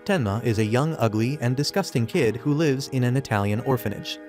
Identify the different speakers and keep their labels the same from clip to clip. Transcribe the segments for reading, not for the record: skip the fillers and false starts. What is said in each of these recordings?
Speaker 1: Tenma is a young, ugly, and disgusting kid who lives in an Italian orphanage.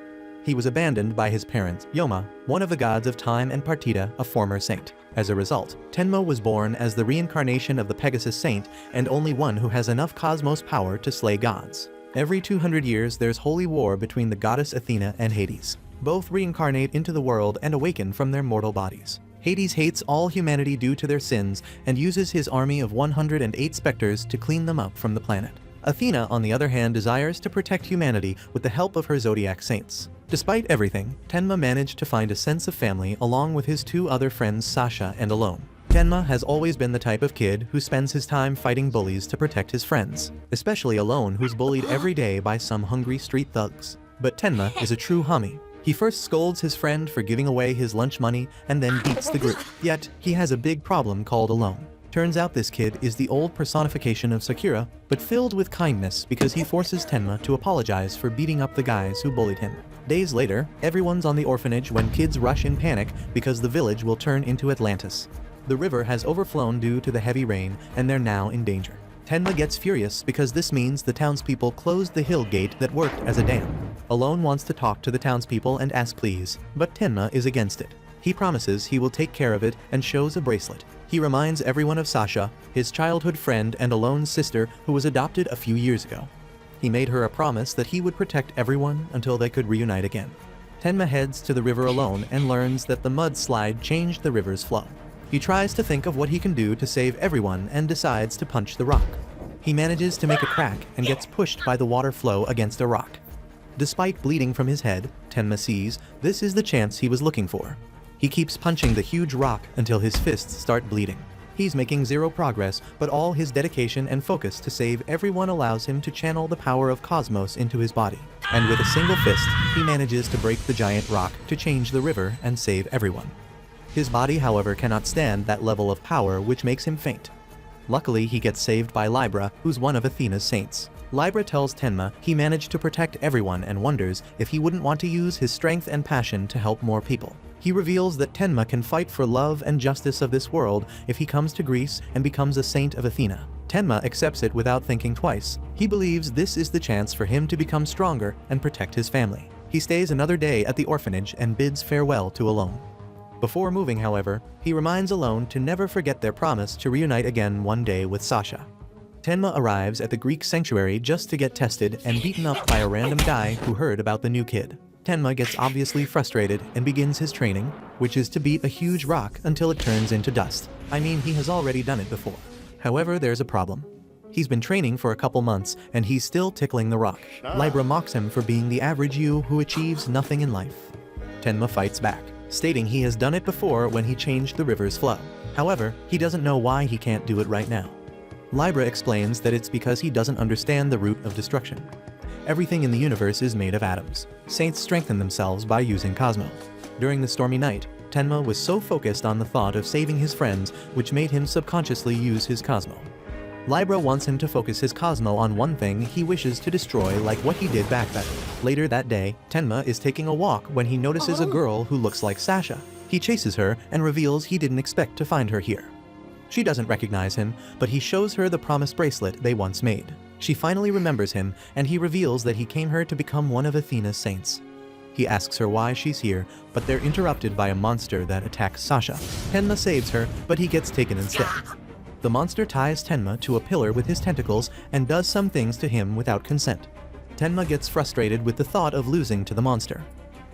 Speaker 1: He was abandoned by his parents, Yoma, one of the gods of time, and Partita, a former saint. As a result, Tenma was born as the reincarnation of the Pegasus Saint and only one who has enough cosmos power to slay gods. Every 200 years there's holy war between the goddess Athena and Hades. Both reincarnate into the world and awaken from their mortal bodies. Hades hates all humanity due to their sins and uses his army of 108 specters to clean them up from the planet. Athena, on the other hand, desires to protect humanity with the help of her zodiac saints. Despite everything, Tenma managed to find a sense of family along with his two other friends Sasha and Alone. Tenma has always been the type of kid who spends his time fighting bullies to protect his friends, especially Alone, who's bullied every day by some hungry street thugs. But Tenma is a true homie. He first scolds his friend for giving away his lunch money and then beats the group. Yet, he has a big problem called Alone. Turns out this kid is the old personification of Sakura, but filled with kindness because he forces Tenma to apologize for beating up the guys who bullied him. Days later, everyone's on the orphanage when kids rush in panic because the village will turn into Atlantis. The river has overflown due to the heavy rain and they're now in danger. Tenma gets furious because this means the townspeople closed the hill gate that worked as a dam. Alone wants to talk to the townspeople and ask please, but Tenma is against it. He promises he will take care of it and shows a bracelet. He reminds everyone of Sasha, his childhood friend and Alone's sister who was adopted a few years ago. He made her a promise that he would protect everyone until they could reunite again. Tenma heads to the river alone and learns that the mudslide changed the river's flow. He tries to think of what he can do to save everyone and decides to punch the rock. He manages to make a crack and gets pushed by the water flow against a rock. Despite bleeding from his head, Tenma sees this is the chance he was looking for. He keeps punching the huge rock until his fists start bleeding. He's making zero progress, but all his dedication and focus to save everyone allows him to channel the power of cosmos into his body. And with a single fist, he manages to break the giant rock to change the river and save everyone. His body, however, cannot stand that level of power, which makes him faint. Luckily, he gets saved by Libra, who's one of Athena's saints. Libra tells Tenma he managed to protect everyone and wonders if he wouldn't want to use his strength and passion to help more people. He reveals that Tenma can fight for love and justice of this world if he comes to Greece and becomes a saint of Athena. Tenma accepts it without thinking twice. He believes this is the chance for him to become stronger and protect his family. He stays another day at the orphanage and bids farewell to Alone. Before moving, however, he reminds Alone to never forget their promise to reunite again one day with Sasha. Tenma arrives at the Greek sanctuary just to get tested and beaten up by a random guy who heard about the new kid. Tenma gets obviously frustrated and begins his training, which is to beat a huge rock until it turns into dust. I mean, he has already done it before. However, there's a problem. He's been training for a couple months and he's still tickling the rock. Libra mocks him for being the average you who achieves nothing in life. Tenma fights back, stating he has done it before when he changed the river's flow. However, he doesn't know why he can't do it right now. Libra explains that it's because he doesn't understand the root of destruction. Everything in the universe is made of atoms. Saints strengthen themselves by using cosmos. During the stormy night, Tenma was so focused on the thought of saving his friends, which made him subconsciously use his cosmo. Libra wants him to focus his cosmo on one thing he wishes to destroy, like what he did back then. Later that day, Tenma is taking a walk when he notices a girl who looks like Sasha. He chases her and reveals he didn't expect to find her here. She doesn't recognize him, but he shows her the promise bracelet they once made. She finally remembers him, and he reveals that he came here to become one of Athena's saints. He asks her why she's here, but they're interrupted by a monster that attacks Sasha. Tenma saves her, but he gets taken instead. The monster ties Tenma to a pillar with his tentacles and does some things to him without consent. Tenma gets frustrated with the thought of losing to the monster.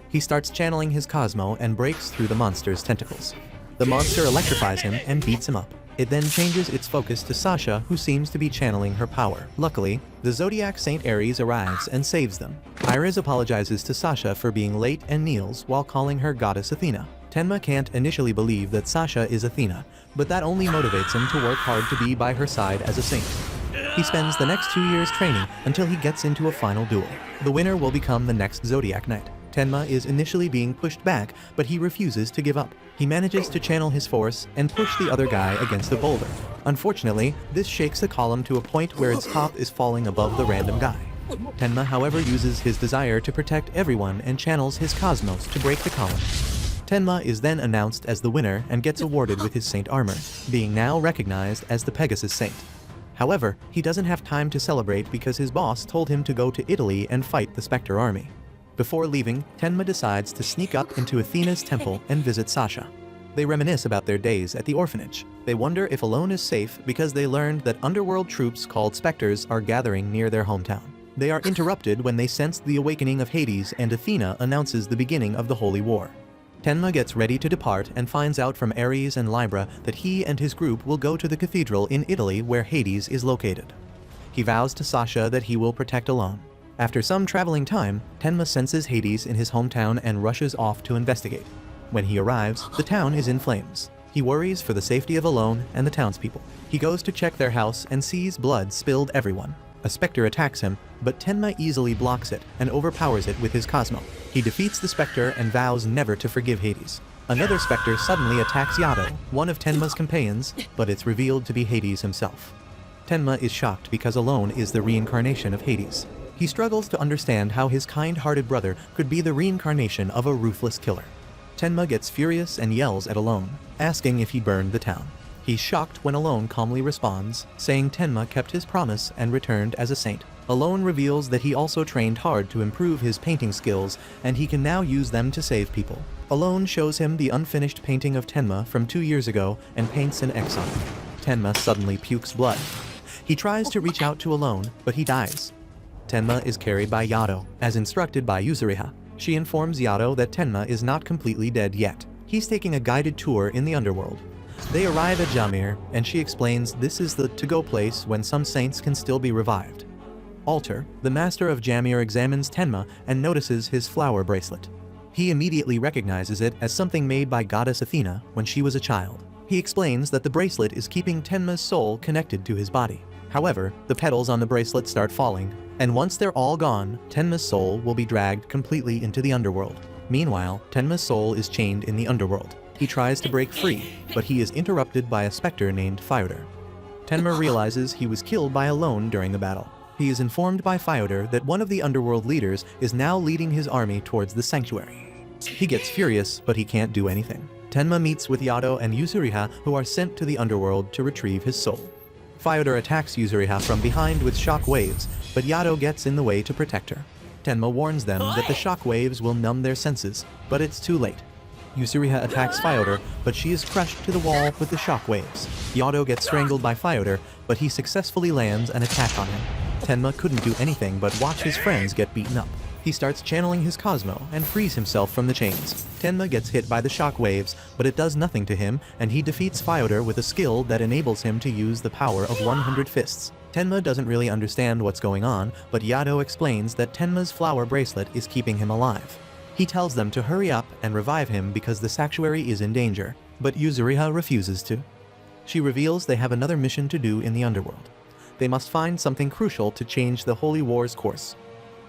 Speaker 1: He starts channeling his cosmo and breaks through the monster's tentacles. The monster electrifies him and beats him up. It then changes its focus to Sasha, who seems to be channeling her power. Luckily, the Zodiac Saint Ares arrives and saves them. Iris apologizes to Sasha for being late and kneels while calling her goddess Athena. Tenma can't initially believe that Sasha is Athena, but that only motivates him to work hard to be by her side as a saint. He spends the next 2 years training until he gets into a final duel. The winner will become the next Zodiac Knight. Tenma is initially being pushed back, but he refuses to give up. He manages to channel his force and push the other guy against a boulder. Unfortunately, this shakes the column to a point where its top is falling above the random guy. Tenma, however, uses his desire to protect everyone and channels his cosmos to break the column. Tenma is then announced as the winner and gets awarded with his saint armor, being now recognized as the Pegasus Saint. However, he doesn't have time to celebrate because his boss told him to go to Italy and fight the Spectre army. Before leaving, Tenma decides to sneak up into Athena's temple and visit Sasha. They reminisce about their days at the orphanage. They wonder if Alone is safe because they learned that underworld troops called Spectres are gathering near their hometown. They are interrupted when they sense the awakening of Hades and Athena announces the beginning of the Holy War. Tenma gets ready to depart and finds out from Ares and Libra that he and his group will go to the cathedral in Italy where Hades is located. He vows to Sasha that he will protect Alone. After some traveling time, Tenma senses Hades in his hometown and rushes off to investigate. When he arrives, the town is in flames. He worries for the safety of Alone and the townspeople. He goes to check their house and sees blood spilled everyone. A specter attacks him, but Tenma easily blocks it and overpowers it with his Cosmo. He defeats the specter and vows never to forgive Hades. Another specter suddenly attacks Yato, one of Tenma's companions, but it's revealed to be Hades himself. Tenma is shocked because Alone is the reincarnation of Hades. He struggles to understand how his kind-hearted brother could be the reincarnation of a ruthless killer. Tenma gets furious and yells at Alone, asking if he burned the town. He's shocked when Alone calmly responds, saying Tenma kept his promise and returned as a saint. Alone reveals that he also trained hard to improve his painting skills, and he can now use them to save people. Alone shows him the unfinished painting of Tenma from 2 years ago and paints an X on it. Tenma suddenly pukes blood. He tries to reach out to Alone, but he dies. Tenma is carried by Yato, as instructed by Yuzuriha. She informs Yato that Tenma is not completely dead yet. He's taking a guided tour in the underworld. They arrive at Jamir, and she explains this is the to-go place when some saints can still be revived. Alter, the master of Jamir, examines Tenma and notices his flower bracelet. He immediately recognizes it as something made by goddess Athena when she was a child. He explains that the bracelet is keeping Tenma's soul connected to his body. However, the petals on the bracelet start falling, and once they're all gone, Tenma's soul will be dragged completely into the underworld. Meanwhile, Tenma's soul is chained in the underworld. He tries to break free, but he is interrupted by a specter named Fyodor. Tenma realizes he was killed by Alone during the battle. He is informed by Fyodor that one of the underworld leaders is now leading his army towards the sanctuary. He gets furious, but he can't do anything. Tenma meets with Yato and Yuzuriha, who are sent to the underworld to retrieve his soul. Fyodor attacks Yuzuriha from behind with shock waves, but Yato gets in the way to protect her. Tenma warns them that the shock waves will numb their senses, but it's too late. Yuzuriha attacks Fyodor, but she is crushed to the wall with the shock waves. Yato gets strangled by Fyodor, but he successfully lands an attack on him. Tenma couldn't do anything but watch his friends get beaten up. He starts channeling his Cosmo and frees himself from the chains. Tenma gets hit by the shock waves, but it does nothing to him, and he defeats Fyodor with a skill that enables him to use the power of 100 fists. Tenma doesn't really understand what's going on, but Yato explains that Tenma's flower bracelet is keeping him alive. He tells them to hurry up and revive him because the sanctuary is in danger, but Yuzuriha refuses to. She reveals they have another mission to do in the underworld. They must find something crucial to change the Holy War's course.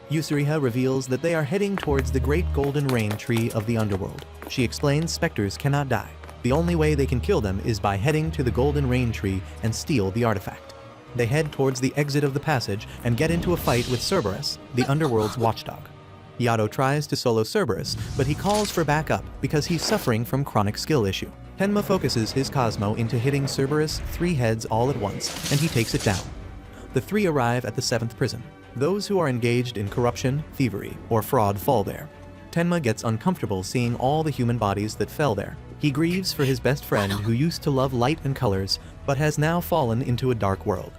Speaker 1: Yuzuriha reveals that they are heading towards the great golden rain tree of the underworld. She explains specters cannot die. The only way they can kill them is by heading to the golden rain tree and steal the artifact. They head towards the exit of the passage and get into a fight with Cerberus, the underworld's watchdog. Yato tries to solo Cerberus, but he calls for backup because he's suffering from chronic skill issue. Tenma focuses his Cosmo into hitting Cerberus 3 heads all at once, and he takes it down. The 3 arrive at the 7th prison. Those who are engaged in corruption, thievery, or fraud fall there. Tenma gets uncomfortable seeing all the human bodies that fell there. He grieves for his best friend who used to love light and colors, but has now fallen into a dark world.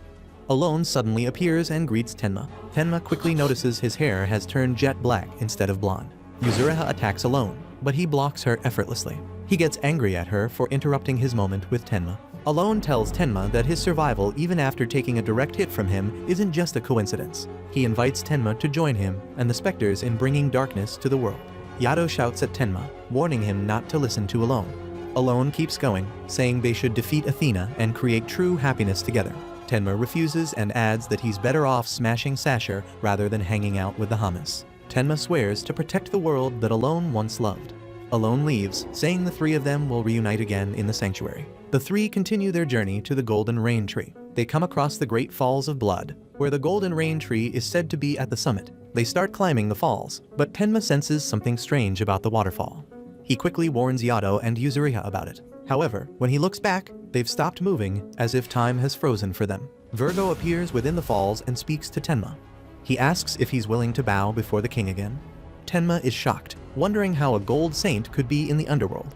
Speaker 1: Alone suddenly appears and greets Tenma. Tenma quickly notices his hair has turned jet black instead of blonde. Yuzuriha attacks Alone, but he blocks her effortlessly. He gets angry at her for interrupting his moment with Tenma. Alone tells Tenma that his survival even after taking a direct hit from him isn't just a coincidence. He invites Tenma to join him and the specters in bringing darkness to the world. Yato shouts at Tenma, warning him not to listen to Alone. Alone keeps going, saying they should defeat Athena and create true happiness together. Tenma refuses and adds that he's better off smashing Sasher rather than hanging out with the Hamas. Tenma swears to protect the world that Alone once loved. Alone leaves, saying the 3 of them will reunite again in the sanctuary. The 3 continue their journey to the Golden Rain Tree. They come across the Great Falls of Blood, where the Golden Rain Tree is said to be at the summit. They start climbing the falls, but Tenma senses something strange about the waterfall. He quickly warns Yato and Yuzuriha about it. However, when he looks back, they've stopped moving as if time has frozen for them. Virgo appears within the falls and speaks to Tenma. He asks if he's willing to bow before the king again. Tenma is shocked, wondering how a gold saint could be in the underworld.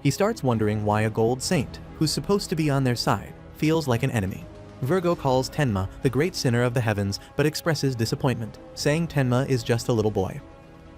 Speaker 1: He starts wondering why a gold saint, who's supposed to be on their side, feels like an enemy. Virgo calls Tenma the great sinner of the heavens but expresses disappointment, saying Tenma is just a little boy.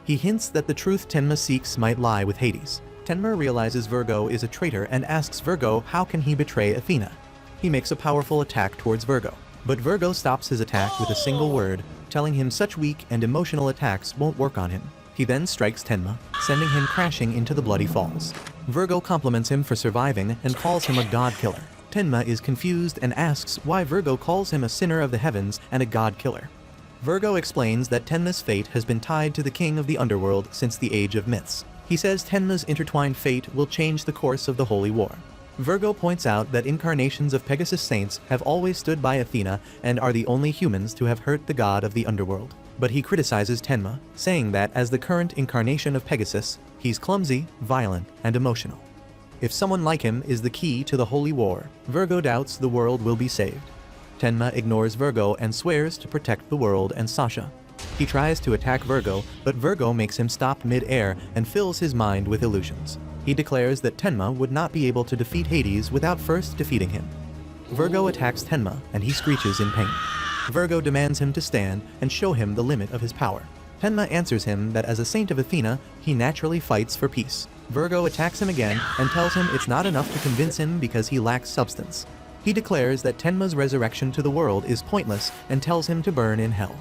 Speaker 1: He hints that the truth Tenma seeks might lie with Hades. Tenma realizes Virgo is a traitor and asks Virgo how can he betray Athena. He makes a powerful attack towards Virgo, but Virgo stops his attack with a single word, telling him such weak and emotional attacks won't work on him. He then strikes Tenma, sending him crashing into the bloody falls. Virgo compliments him for surviving and calls him a god killer. Tenma is confused and asks why Virgo calls him a sinner of the heavens and a god killer. Virgo explains that Tenma's fate has been tied to the king of the underworld since the age of myths. He says Tenma's intertwined fate will change the course of the holy war. Virgo points out that incarnations of Pegasus saints have always stood by Athena and are the only humans to have hurt the god of the underworld. But he criticizes Tenma, saying that as the current incarnation of Pegasus, he's clumsy, violent, and emotional. If someone like him is the key to the holy war, Virgo doubts the world will be saved. Tenma ignores Virgo and swears to protect the world and Sasha. He tries to attack Virgo, but Virgo makes him stop mid-air and fills his mind with illusions. He declares that Tenma would not be able to defeat Hades without first defeating him. Virgo attacks Tenma, and he screeches in pain. Virgo demands him to stand and show him the limit of his power. Tenma answers him that as a saint of Athena, he naturally fights for peace. Virgo attacks him again and tells him it's not enough to convince him because he lacks substance. He declares that Tenma's resurrection to the world is pointless and tells him to burn in hell.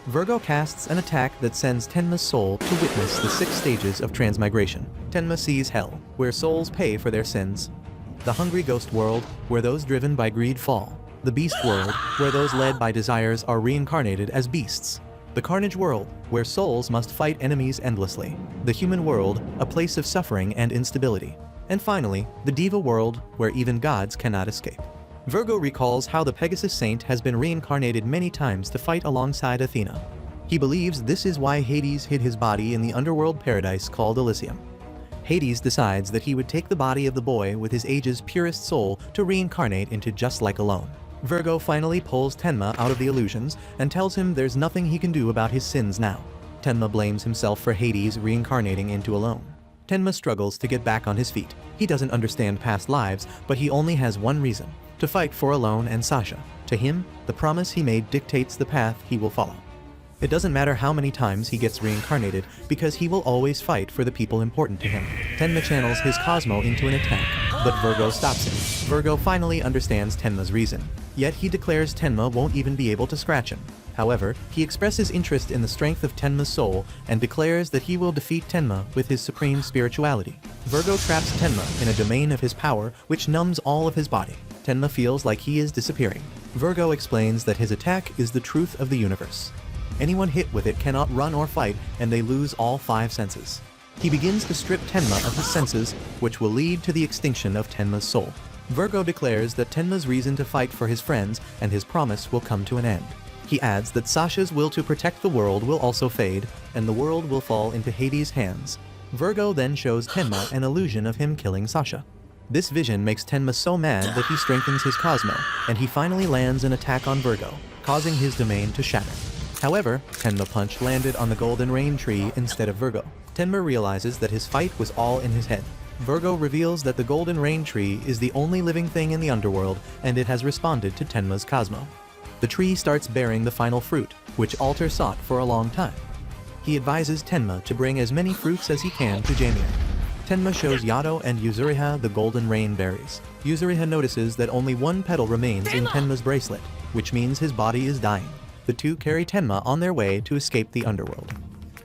Speaker 1: Virgo casts an attack that sends Tenma's soul to witness the 6 stages of transmigration. Tenma sees hell, where souls pay for their sins. The hungry ghost world, where those driven by greed fall. The beast world, where those led by desires are reincarnated as beasts. The carnage world, where souls must fight enemies endlessly. The human world, a place of suffering and instability. And finally, the diva world, where even gods cannot escape. Virgo recalls how the Pegasus saint has been reincarnated many times to fight alongside Athena. He believes this is why Hades hid his body in the underworld paradise called Elysium. Hades decides that he would take the body of the boy with his age's purest soul to reincarnate into just like alone. Virgo finally pulls Tenma out of the illusions and tells him there's nothing he can do about his sins now. Tenma blames himself for Hades reincarnating into Alone. Tenma struggles to get back on his feet. He doesn't understand past lives, but he only has one reason: to fight for Alone and Sasha. To him, the promise he made dictates the path he will follow. It doesn't matter how many times he gets reincarnated, because he will always fight for the people important to him. Tenma channels his Cosmo into an attack, but Virgo stops him. Virgo finally understands Tenma's reason, yet he declares Tenma won't even be able to scratch him. However, he expresses interest in the strength of Tenma's soul and declares that he will defeat Tenma with his supreme spirituality. Virgo traps Tenma in a domain of his power which numbs all of his body. Tenma feels like he is disappearing. Virgo explains that his attack is the truth of the universe. Anyone hit with it cannot run or fight, and they lose all 5 senses. He begins to strip Tenma of his senses, which will lead to the extinction of Tenma's soul. Virgo declares that Tenma's reason to fight for his friends and his promise will come to an end. He adds that Sasha's will to protect the world will also fade, and the world will fall into Hades' hands. Virgo then shows Tenma an illusion of him killing Sasha. This vision makes Tenma so mad that he strengthens his Cosmo, and he finally lands an attack on Virgo, causing his domain to shatter. However, Tenma Punch landed on the Golden Rain Tree instead of Virgo. Tenma realizes that his fight was all in his head. Virgo reveals that the Golden Rain Tree is the only living thing in the underworld, and it has responded to Tenma's Cosmo. The tree starts bearing the final fruit, which Alter sought for a long time. He advises Tenma to bring as many fruits as he can to Jaimir. Tenma shows Yato and Yuzuriha the Golden Rain berries. Yuzuriha notices that only one petal remains in Tenma's bracelet, which means his body is dying. The two carry Tenma on their way to escape the underworld.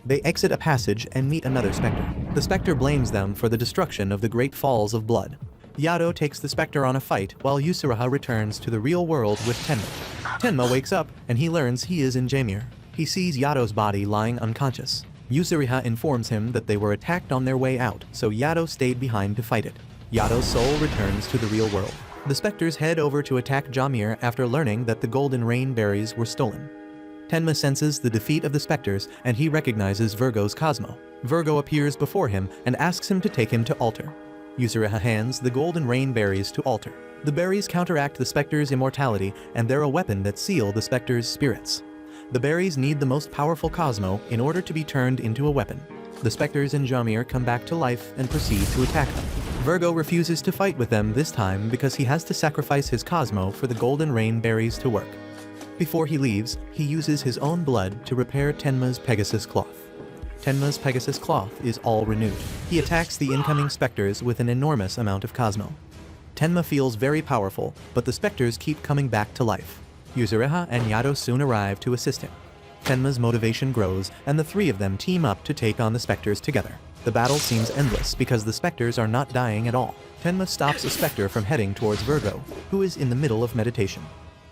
Speaker 1: They exit a passage and meet another specter. The specter blames them for the destruction of the Great Falls of Blood. Yato takes the specter on a fight while Yuzuriha returns to the real world with Tenma. Tenma wakes up and he learns he is in Jaimir. He sees Yato's body lying unconscious. Yuzuriha informs him that they were attacked on their way out, so Yato stayed behind to fight it. Yato's soul returns to the real world. The specters head over to attack Jaimir after learning that the Golden Rain berries were stolen. Tenma senses the defeat of the specters and he recognizes Virgo's Cosmo. Virgo appears before him and asks him to take him to Alter. Yuzuriha hands the Golden Rain berries to Alter. The berries counteract the specter's immortality, and they're a weapon that seal the specter's spirits. The berries need the most powerful Cosmo in order to be turned into a weapon. The specters and Jamir come back to life and proceed to attack them. Virgo refuses to fight with them this time because he has to sacrifice his Cosmo for the golden rain berries to work. Before he leaves, he uses his own blood to repair Tenma's Pegasus cloth. Tenma's Pegasus cloth is all renewed. He attacks the incoming specters with an enormous amount of Cosmo. Tenma feels very powerful, but the specters keep coming back to life. Yuzuriha and Yato soon arrive to assist him. Tenma's motivation grows, and the three of them team up to take on the specters together. The battle seems endless because the specters are not dying at all. Tenma stops a specter from heading towards Virgo, who is in the middle of meditation.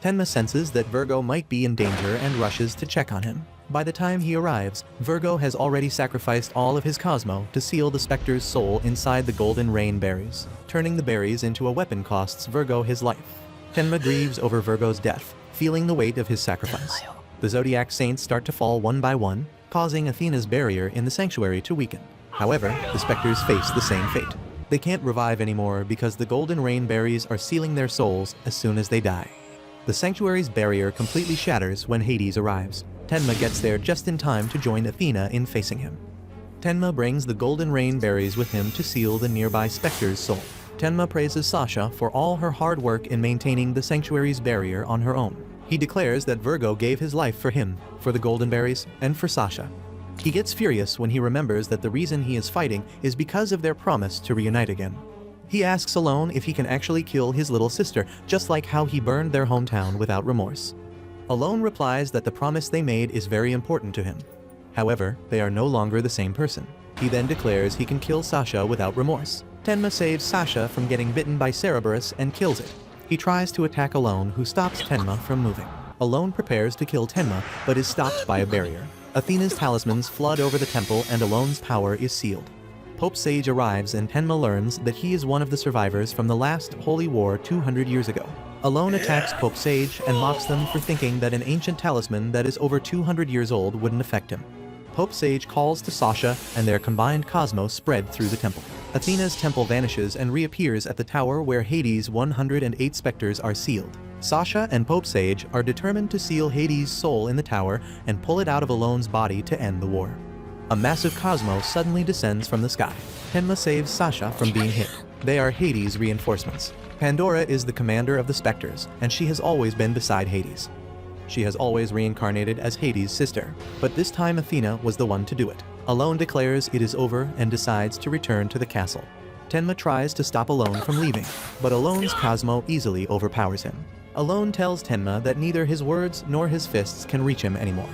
Speaker 1: Tenma senses that Virgo might be in danger and rushes to check on him. By the time he arrives, Virgo has already sacrificed all of his Cosmo to seal the specter's soul inside the golden rain berries. Turning the berries into a weapon costs Virgo his life. Tenma grieves over Virgo's death, feeling the weight of his sacrifice. The Zodiac Saints start to fall one by one, causing Athena's barrier in the sanctuary to weaken. However, the specters face the same fate. They can't revive anymore because the golden rain berries are sealing their souls as soon as they die. The sanctuary's barrier completely shatters when Hades arrives. Tenma gets there just in time to join Athena in facing him. Tenma brings the golden rain berries with him to seal the nearby specter's soul. Tenma praises Sasha for all her hard work in maintaining the sanctuary's barrier on her own. He declares that Virgo gave his life for him, for the golden berries, and for Sasha. He gets furious when he remembers that the reason he is fighting is because of their promise to reunite again. He asks Alone if he can actually kill his little sister, just like how he burned their hometown without remorse. Alone replies that the promise they made is very important to him. However, they are no longer the same person. He then declares he can kill Sasha without remorse. Tenma saves Sasha from getting bitten by Cerberus and kills it. He tries to attack Alone, who stops Tenma from moving. Alone prepares to kill Tenma, but is stopped by a barrier. Athena's talismans flood over the temple and Alone's power is sealed. Pope Sage arrives and Tenma learns that he is one of the survivors from the last holy war 200 years ago. Alone attacks Pope Sage and mocks them for thinking that an ancient talisman that is over 200 years old wouldn't affect him. Pope Sage calls to Sasha and their combined cosmos spread through the temple. Athena's temple vanishes and reappears at the tower where Hades' 108 specters are sealed. Sasha and Pope Sage are determined to seal Hades' soul in the tower and pull it out of Alone's body to end the war. A massive cosmos suddenly descends from the sky. Tenma saves Sasha from being hit. They are Hades' reinforcements. Pandora is the commander of the specters, and she has always been beside Hades. She has always reincarnated as Hades' sister, but this time Athena was the one to do it. Alone declares it is over and decides to return to the castle. Tenma tries to stop Alone from leaving, but Alone's Cosmo easily overpowers him. Alone tells Tenma that neither his words nor his fists can reach him anymore.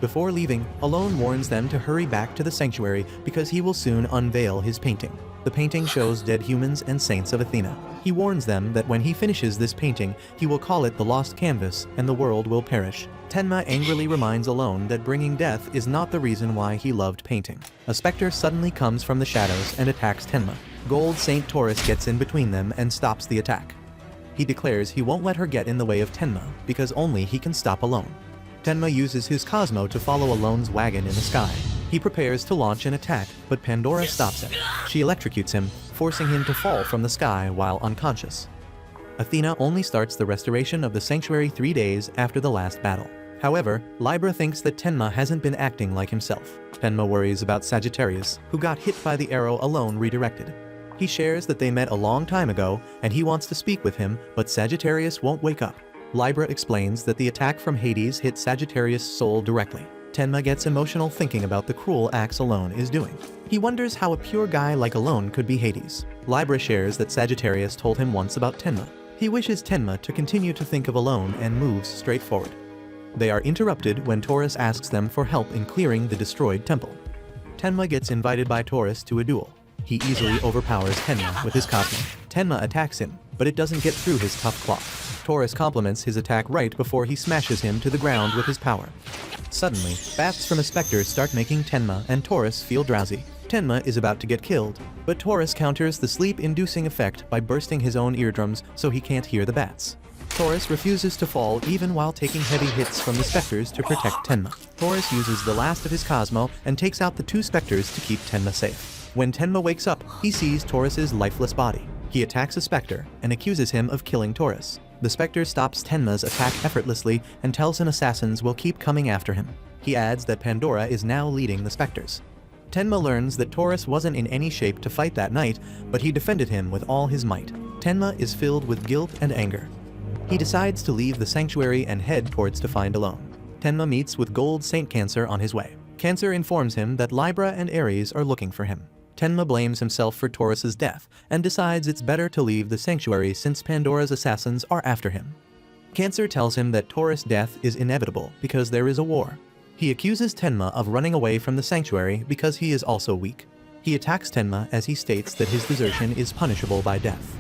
Speaker 1: Before leaving, Alone warns them to hurry back to the sanctuary because he will soon unveil his painting. The painting shows dead humans and saints of Athena. He warns them that when he finishes this painting, he will call it the Lost Canvas and the world will perish. Tenma angrily reminds Alone that bringing death is not the reason why he loved painting. A specter suddenly comes from the shadows and attacks Tenma. Gold Saint Taurus gets in between them and stops the attack. He declares he won't let her get in the way of Tenma because only he can stop Alone. Tenma uses his Cosmo to follow Alone's wagon in the sky. He prepares to launch an attack, but Pandora stops him. She electrocutes him, forcing him to fall from the sky while unconscious. Athena only starts the restoration of the sanctuary 3 days after the last battle. However, Libra thinks that Tenma hasn't been acting like himself. Tenma worries about Sagittarius, who got hit by the arrow Alone redirected. He shares that they met a long time ago, and he wants to speak with him, but Sagittarius won't wake up. Libra explains that the attack from Hades hit Sagittarius' soul directly. Tenma gets emotional thinking about the cruel acts Alone is doing. He wonders how a pure guy like Alone could be Hades. Libra shares that Sagittarius told him once about Tenma. He wishes Tenma to continue to think of Alone and moves straight forward. They are interrupted when Taurus asks them for help in clearing the destroyed temple. Tenma gets invited by Taurus to a duel. He easily overpowers Tenma with his Cosmo. Tenma attacks him, but it doesn't get through his tough cloth. Taurus compliments his attack right before he smashes him to the ground with his power. Suddenly, bats from a specter start making Tenma and Taurus feel drowsy. Tenma is about to get killed, but Taurus counters the sleep-inducing effect by bursting his own eardrums so he can't hear the bats. Taurus refuses to fall even while taking heavy hits from the specters to protect Tenma. Taurus uses the last of his Cosmo and takes out the 2 specters to keep Tenma safe. When Tenma wakes up, he sees Taurus's lifeless body. He attacks a specter and accuses him of killing Taurus. The specter stops Tenma's attack effortlessly and tells him assassins will keep coming after him. He adds that Pandora is now leading the specters. Tenma learns that Taurus wasn't in any shape to fight that night, but he defended him with all his might. Tenma is filled with guilt and anger. He decides to leave the sanctuary and head towards To Find Alone. Tenma meets with Gold Saint Cancer on his way. Cancer informs him that Libra and Aries are looking for him. Tenma blames himself for Taurus's death and decides it's better to leave the sanctuary since Pandora's assassins are after him. Cancer tells him that Taurus' death is inevitable because there is a war. He accuses Tenma of running away from the sanctuary because he is also weak. He attacks Tenma as he states that his desertion is punishable by death.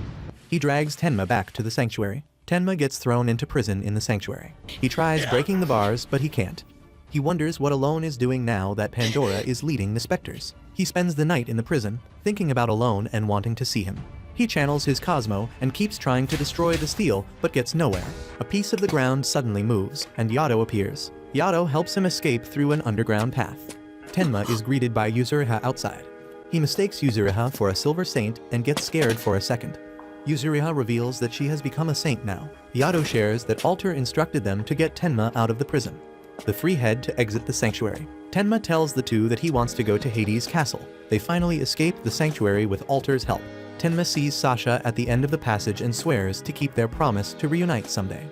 Speaker 1: He drags Tenma back to the sanctuary. Tenma gets thrown into prison in the sanctuary. He tries breaking the bars, but he can't. He wonders what Alone is doing now that Pandora is leading the specters. He spends the night in the prison, thinking about Alone and wanting to see him. He channels his Cosmo and keeps trying to destroy the steel, but gets nowhere. A piece of the ground suddenly moves, and Yato appears. Yato helps him escape through an underground path. Tenma is greeted by Yuzuriha outside. He mistakes Yuzuriha for a silver saint and gets scared for a second. Yuzuriha reveals that she has become a saint now. Yato shares that Alter instructed them to get Tenma out of the prison. The three head to exit the sanctuary. Tenma tells the two that he wants to go to Hades' castle. They finally escape the sanctuary with Alter's help. Tenma sees Sasha at the end of the passage and swears to keep their promise to reunite someday.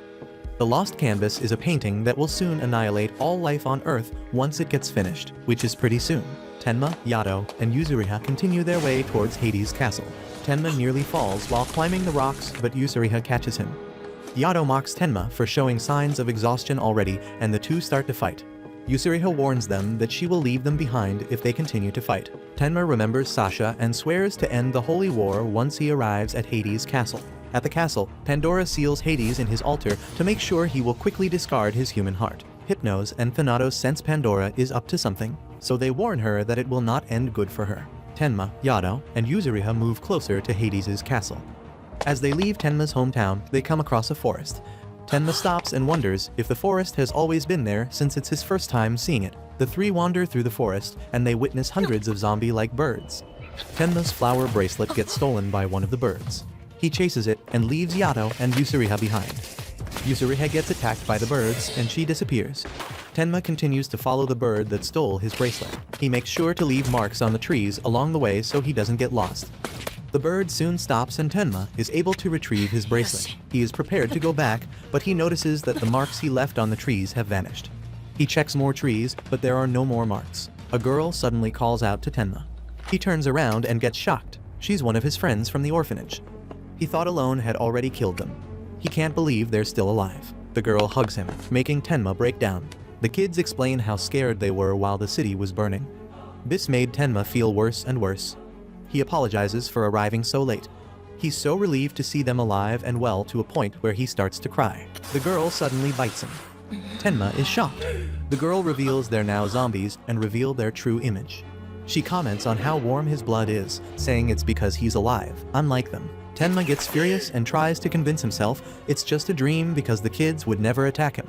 Speaker 1: The Lost Canvas is a painting that will soon annihilate all life on Earth once it gets finished, which is pretty soon. Tenma, Yato, and Yuzuriha continue their way towards Hades' castle. Tenma nearly falls while climbing the rocks, but Yuzuriha catches him. Yato mocks Tenma for showing signs of exhaustion already, and the two start to fight. Yuzuriha warns them that she will leave them behind if they continue to fight. Tenma remembers Sasha and swears to end the holy war once he arrives at Hades' castle. At the castle, Pandora seals Hades in his altar to make sure he will quickly discard his human heart. Hypnos and Thanatos sense Pandora is up to something, so they warn her that it will not end good for her. Tenma, Yato, and Yuzuriha move closer to Hades' castle. As they leave Tenma's hometown, they come across a forest. Tenma stops and wonders if the forest has always been there since it's his first time seeing it. The three wander through the forest, and they witness hundreds of zombie-like birds. Tenma's flower bracelet gets stolen by one of the birds. He chases it and leaves Yato and Yuzuriha behind. Yuzuriha gets attacked by the birds, and she disappears. Tenma continues to follow the bird that stole his bracelet. He makes sure to leave marks on the trees along the way so he doesn't get lost. The bird soon stops and Tenma is able to retrieve his bracelet. He is prepared to go back, but he notices that the marks he left on the trees have vanished. He checks more trees, but there are no more marks. A girl suddenly calls out to Tenma. He turns around and gets shocked. She's one of his friends from the orphanage. He thought Alone had already killed them. He can't believe they're still alive. The girl hugs him, making Tenma break down. The kids explain how scared they were while the city was burning. This made Tenma feel worse and worse. He apologizes for arriving so late. He's so relieved to see them alive and well to a point where he starts to cry. The girl suddenly bites him. Tenma is shocked. The girl reveals they're now zombies and reveal their true image. She comments on how warm his blood is, saying it's because he's alive, unlike them. Tenma gets furious and tries to convince himself it's just a dream because the kids would never attack him.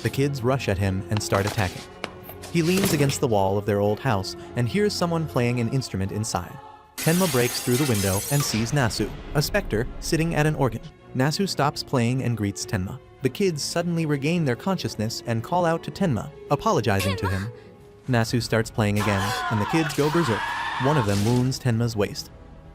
Speaker 1: The kids rush at him and start attacking. He leans against the wall of their old house and hears someone playing an instrument inside. Tenma breaks through the window and sees Nasu, a specter, sitting at an organ. Nasu stops playing and greets Tenma. The kids suddenly regain their consciousness and call out to Tenma, apologizing to him. Nasu starts playing again, and the kids go berserk. One of them wounds Tenma's waist.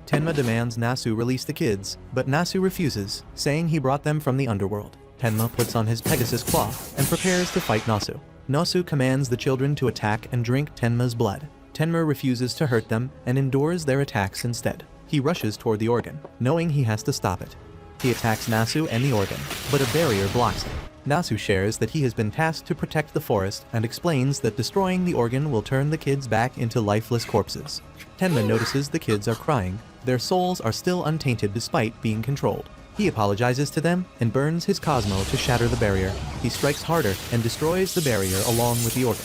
Speaker 1: Tenma demands Nasu release the kids, but Nasu refuses, saying he brought them from the underworld. Tenma puts on his Pegasus cloth and prepares to fight Nasu. Nasu commands the children to attack and drink Tenma's blood. Tenma refuses to hurt them and endures their attacks instead. He rushes toward the organ, knowing he has to stop it. He attacks Nasu and the organ, but a barrier blocks him. Nasu shares that he has been tasked to protect the forest and explains that destroying the organ will turn the kids back into lifeless corpses. Tenma notices the kids are crying. Their souls are still untainted despite being controlled. He apologizes to them and burns his Cosmo to shatter the barrier. He strikes harder and destroys the barrier along with the organ.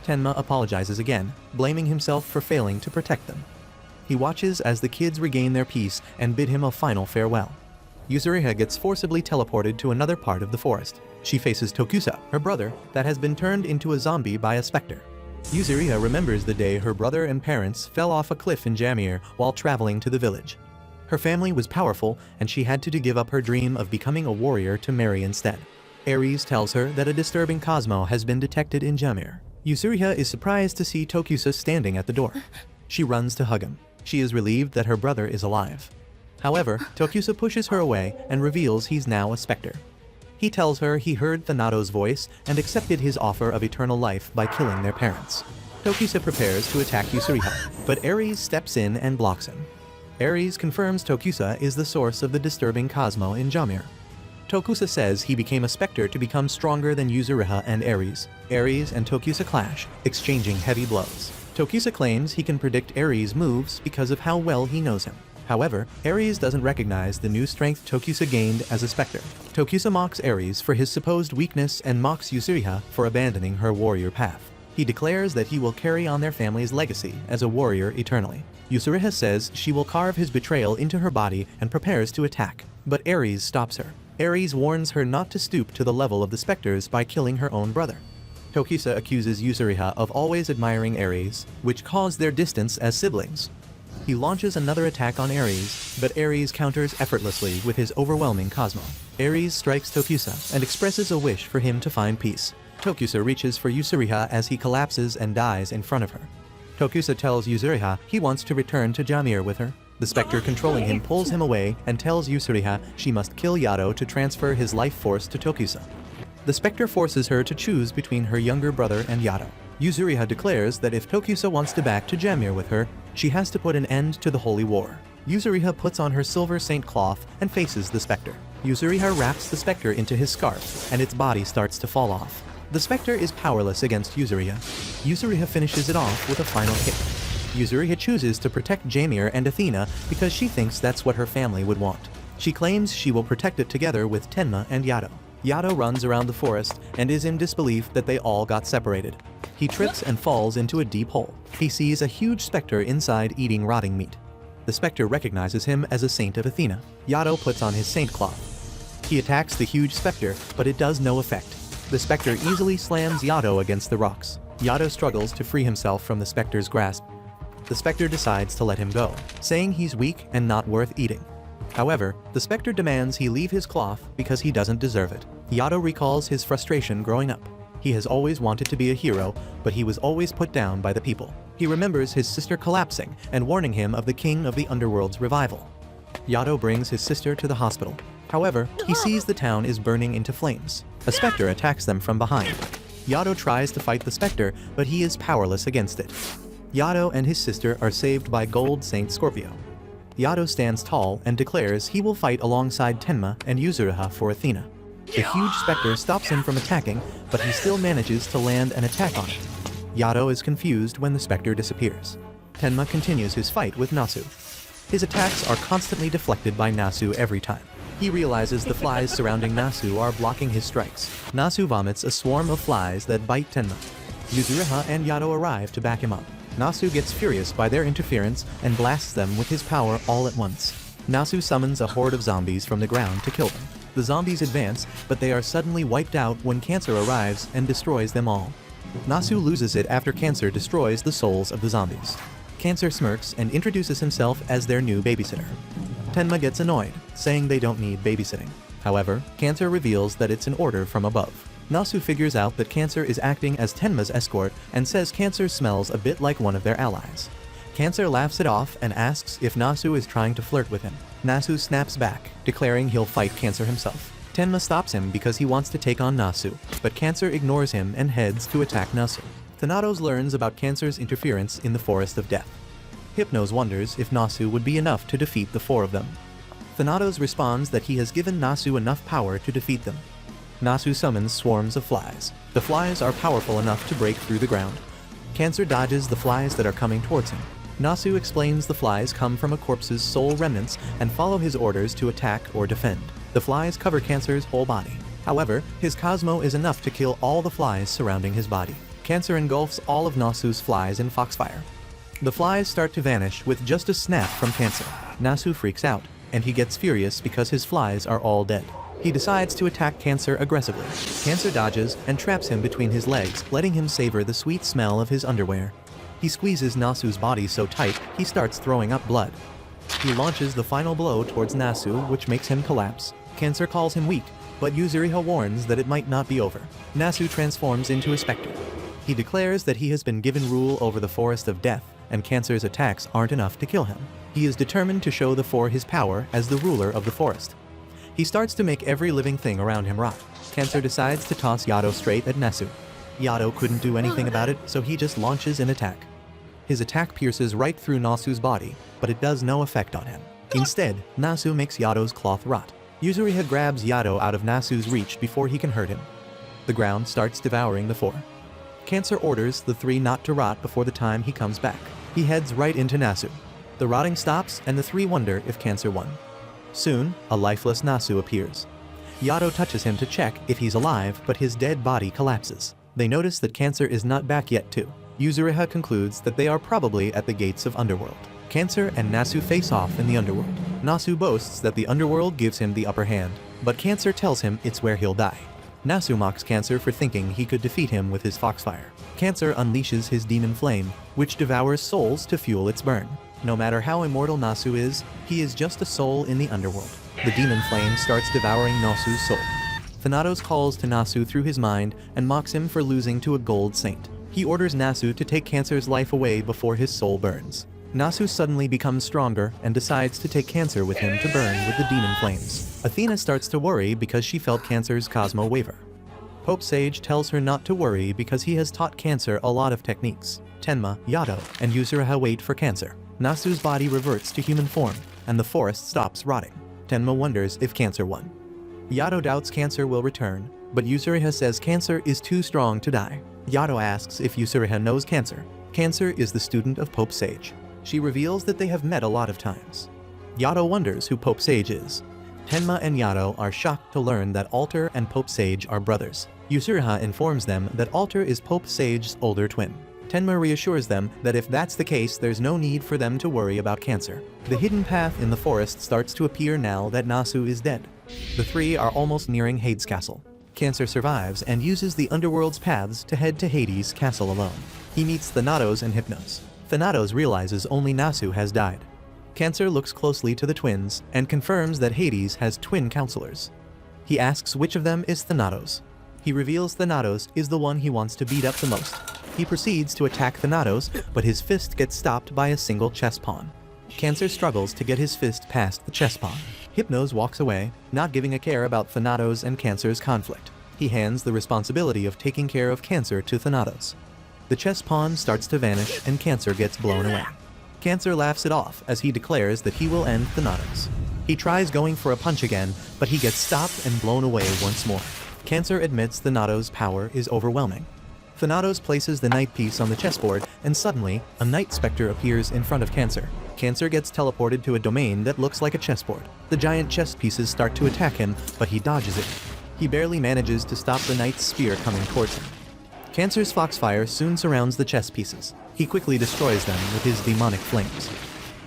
Speaker 1: Tenma apologizes again, blaming himself for failing to protect them. He watches as the kids regain their peace and bid him a final farewell. Yuzuriha gets forcibly teleported to another part of the forest. She faces Tokusa, her brother, that has been turned into a zombie by a specter. Yuzuriha remembers the day her brother and parents fell off a cliff in Jamir while traveling to the village. Her family was powerful, and she had to give up her dream of becoming a warrior to marry instead. Ares tells her that a disturbing cosmo has been detected in Jamir. Yusuriha is surprised to see Tokusa standing at the door. She runs to hug him. She is relieved that her brother is alive. However, Tokusa pushes her away and reveals he's now a specter. He tells her he heard Thanato's voice and accepted his offer of eternal life by killing their parents. Tokusa prepares to attack Yusuriha, but Ares steps in and blocks him. Ares confirms Tokusa is the source of the disturbing cosmo in Jamir. Tokusa says he became a specter to become stronger than Yusuriha and Ares. Ares and Tokusa clash, exchanging heavy blows. Tokusa claims he can predict Ares' moves because of how well he knows him. However, Ares doesn't recognize the new strength Tokusa gained as a specter. Tokusa mocks Ares for his supposed weakness and mocks Yusuriha for abandoning her warrior path. He declares that he will carry on their family's legacy as a warrior eternally. Yusuriha says she will carve his betrayal into her body and prepares to attack, but Ares stops her. Ares warns her not to stoop to the level of the specters by killing her own brother. Tokusa accuses Yusuriha of always admiring Ares, which caused their distance as siblings. He launches another attack on Ares, but Ares counters effortlessly with his overwhelming cosmo. Ares strikes Tokusa and expresses a wish for him to find peace. Tokusa reaches for Yusuriha as he collapses and dies in front of her. Tokusa tells Yusuriha he wants to return to Jamir with her. The specter controlling him pulls him away and tells Yusuriha she must kill Yado to transfer his life force to Tokusa. The specter forces her to choose between her younger brother and Yado. Yusuriha declares that if Tokusa wants to back to Jamir with her, she has to put an end to the holy war. Yusuriha puts on her silver saint cloth and faces the specter. Yusuriha wraps the specter into his scarf, and its body starts to fall off. The specter is powerless against Yusuriha. Yusuriha finishes it off with a final kick. Yusuriha chooses to protect Jamir and Athena because she thinks that's what her family would want. She claims she will protect it together with Tenma and Yado. Yado runs around the forest and is in disbelief that they all got separated. He trips and falls into a deep hole. He sees a huge specter inside eating rotting meat. The specter recognizes him as a saint of Athena. Yado puts on his saint cloth. He attacks the huge specter, but it does no effect. The specter easily slams Yado against the rocks. Yado struggles to free himself from the specter's grasp. The specter decides to let him go, saying he's weak and not worth eating. However, the specter demands he leave his cloth because he doesn't deserve it. Yado recalls his frustration growing up. He has always wanted to be a hero, but he was always put down by the people. He remembers his sister collapsing and warning him of the king of the underworld's revival. Yado brings his sister to the hospital. However, he sees the town is burning into flames. A specter attacks them from behind. Yado tries to fight the specter, but he is powerless against it. Yado and his sister are saved by Gold Saint Scorpio. Yado stands tall and declares he will fight alongside Tenma and Yusuriha for Athena. The huge specter stops him from attacking, but he still manages to land an attack on it. Yado is confused when the specter disappears. Tenma continues his fight with Nasu. His attacks are constantly deflected by Nasu every time. He realizes the flies surrounding Nasu are blocking his strikes. Nasu vomits a swarm of flies that bite Tenma. Yusuriha and Yado arrive to back him up. Nasu gets furious by their interference and blasts them with his power all at once. Nasu summons a horde of zombies from the ground to kill them. The zombies advance, but they are suddenly wiped out when Cancer arrives and destroys them all. Nasu loses it after Cancer destroys the souls of the zombies. Cancer smirks and introduces himself as their new babysitter. Tenma gets annoyed, saying they don't need babysitting. However, Cancer reveals that it's an order from above. Nasu figures out that Cancer is acting as Tenma's escort and says Cancer smells a bit like one of their allies. Cancer laughs it off and asks if Nasu is trying to flirt with him. Nasu snaps back, declaring he'll fight Cancer himself. Tenma stops him because he wants to take on Nasu, but Cancer ignores him and heads to attack Nasu. Thanatos learns about Cancer's interference in the Forest of Death. Hypnos wonders if Nasu would be enough to defeat the four of them. Thanatos responds that he has given Nasu enough power to defeat them. Nasu summons swarms of flies. The flies are powerful enough to break through the ground. Cancer dodges the flies that are coming towards him. Nasu explains the flies come from a corpse's soul remnants and follow his orders to attack or defend. The flies cover Cancer's whole body. However, his Cosmo is enough to kill all the flies surrounding his body. Cancer engulfs all of Nasu's flies in foxfire. The flies start to vanish with just a snap from Cancer. Nasu freaks out, and he gets furious because his flies are all dead. He decides to attack Cancer aggressively. Cancer dodges and traps him between his legs, letting him savor the sweet smell of his underwear. He squeezes Nasu's body so tight, he starts throwing up blood. He launches the final blow towards Nasu, which makes him collapse. Cancer calls him weak, but Yuzuriha warns that it might not be over. Nasu transforms into a specter. He declares that he has been given rule over the Forest of Death, and Cancer's attacks aren't enough to kill him. He is determined to show the Four his power as the ruler of the forest. He starts to make every living thing around him rot. Cancer decides to toss Yado straight at Nasu. Yado couldn't do anything about it, so he just launches an attack. His attack pierces right through Nasu's body, but it does no effect on him. Instead, Nasu makes Yado's cloth rot. Yuzuriha grabs Yado out of Nasu's reach before he can hurt him. The ground starts devouring the four. Cancer orders the three not to rot before the time he comes back. He heads right into Nasu. The rotting stops, and the three wonder if Cancer won. Soon, a lifeless Nasu appears. Yado touches him to check if he's alive, but his dead body collapses. They notice that Cancer is not back yet too. Yuzuriha concludes that they are probably at the gates of Underworld. Cancer and Nasu face off in the Underworld. Nasu boasts that the Underworld gives him the upper hand, but Cancer tells him it's where he'll die. Nasu mocks Cancer for thinking he could defeat him with his foxfire. Cancer unleashes his demon flame, which devours souls to fuel its burn. No matter how immortal Nasu is, he is just a soul in the Underworld. The demon flame starts devouring Nasu's soul. Thanatos calls to Nasu through his mind and mocks him for losing to a gold saint. He orders Nasu to take Cancer's life away before his soul burns. Nasu suddenly becomes stronger and decides to take Cancer with him to burn with the demon flames. Athena starts to worry because she felt Cancer's Cosmo waver. Pope Sage tells her not to worry because he has taught Cancer a lot of techniques. Tenma, Yado, and Yuzuriha wait for Cancer. Nasu's body reverts to human form, and the forest stops rotting. Tenma wonders if Cancer won. Yado doubts Cancer will return, but Yuzuriha says Cancer is too strong to die. Yado asks if Yuzuriha knows Cancer. Cancer is the student of Pope Sage. She reveals that they have met a lot of times. Yado wonders who Pope Sage is. Tenma and Yado are shocked to learn that Alter and Pope Sage are brothers. Yuzuriha informs them that Alter is Pope Sage's older twin. Tenma reassures them that if that's the case, there's no need for them to worry about Cancer. The hidden path in the forest starts to appear now that Nasu is dead. The three are almost nearing Hades' castle. Cancer survives and uses the Underworld's paths to head to Hades' castle alone. He meets Thanatos and Hypnos. Thanatos realizes only Nasu has died. Cancer looks closely to the twins and confirms that Hades has twin counselors. He asks which of them is Thanatos. He reveals Thanatos is the one he wants to beat up the most. He proceeds to attack Thanatos, but his fist gets stopped by a single chess pawn. Cancer struggles to get his fist past the chess pawn. Hypnos walks away, not giving a care about Thanatos and Cancer's conflict. He hands the responsibility of taking care of Cancer to Thanatos. The chess pawn starts to vanish and Cancer gets blown away. Cancer laughs it off as he declares that he will end Thanatos. He tries going for a punch again, but he gets stopped and blown away once more. Cancer admits Thanatos' power is overwhelming. Thanatos places the knight piece on the chessboard, and suddenly, a night specter appears in front of Cancer. Cancer gets teleported to a domain that looks like a chessboard. The giant chess pieces start to attack him, but he dodges it. He barely manages to stop the knight's spear coming towards him. Cancer's foxfire soon surrounds the chess pieces. He quickly destroys them with his demonic flames.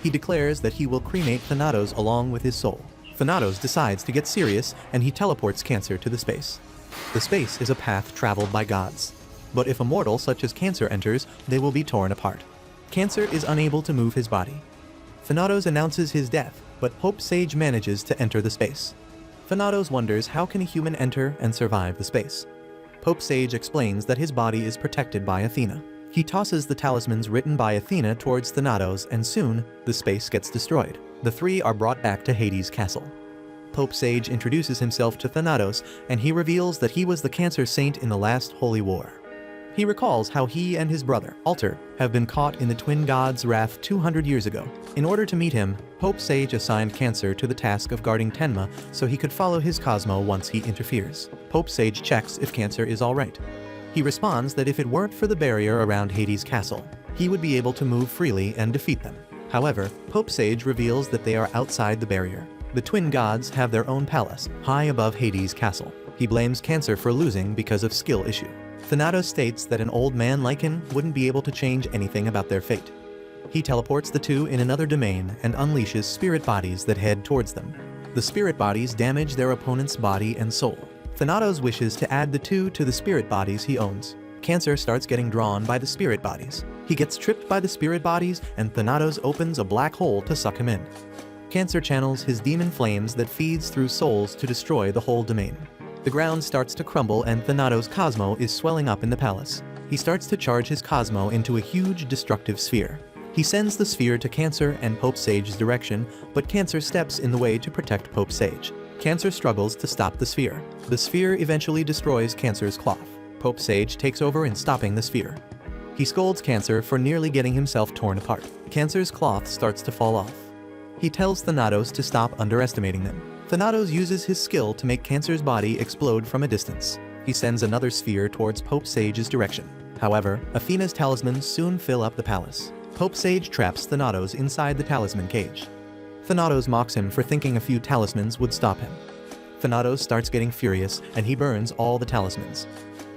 Speaker 1: He declares that he will cremate Thanatos along with his soul. Thanatos decides to get serious, and he teleports Cancer to the space. The space is a path traveled by gods. But if a mortal such as Cancer enters, they will be torn apart. Cancer is unable to move his body. Thanatos announces his death, but Pope Sage manages to enter the space. Thanatos wonders how can a human enter and survive the space. Pope Sage explains that his body is protected by Athena. He tosses the talismans written by Athena towards Thanatos, and soon, the space gets destroyed. The three are brought back to Hades' castle. Pope Sage introduces himself to Thanatos, and he reveals that he was the Cancer saint in the last holy war. He recalls how he and his brother, Alter, have been caught in the twin gods' wrath 200 years ago. In order to meet him, Pope Sage assigned Cancer to the task of guarding Tenma so he could follow his Cosmo once he interferes. Pope Sage checks if Cancer is alright. He responds that if it weren't for the barrier around Hades' castle, he would be able to move freely and defeat them. However, Pope Sage reveals that they are outside the barrier. The twin gods have their own palace, high above Hades' castle. He blames Cancer for losing because of skill issue. Thanatos states that an old man like him wouldn't be able to change anything about their fate. He teleports the two in another domain and unleashes spirit bodies that head towards them. The spirit bodies damage their opponent's body and soul. Thanatos wishes to add the two to the spirit bodies he owns. Cancer starts getting drawn by the spirit bodies. He gets tripped by the spirit bodies, and Thanatos opens a black hole to suck him in. Cancer channels his demon flames that feeds through souls to destroy the whole domain. The ground starts to crumble and Thanatos' Cosmo is swelling up in the palace. He starts to charge his Cosmo into a huge destructive sphere. He sends the sphere to Cancer and Pope Sage's direction, but Cancer steps in the way to protect Pope Sage. Cancer struggles to stop the sphere. The sphere eventually destroys Cancer's cloth. Pope Sage takes over in stopping the sphere. He scolds Cancer for nearly getting himself torn apart. Cancer's cloth starts to fall off. He tells Thanatos to stop underestimating them. Thanatos uses his skill to make Cancer's body explode from a distance. He sends another sphere towards Pope Sage's direction. However, Athena's talismans soon fill up the palace. Pope Sage traps Thanatos inside the talisman cage. Thanatos mocks him for thinking a few talismans would stop him. Thanatos starts getting furious and he burns all the talismans.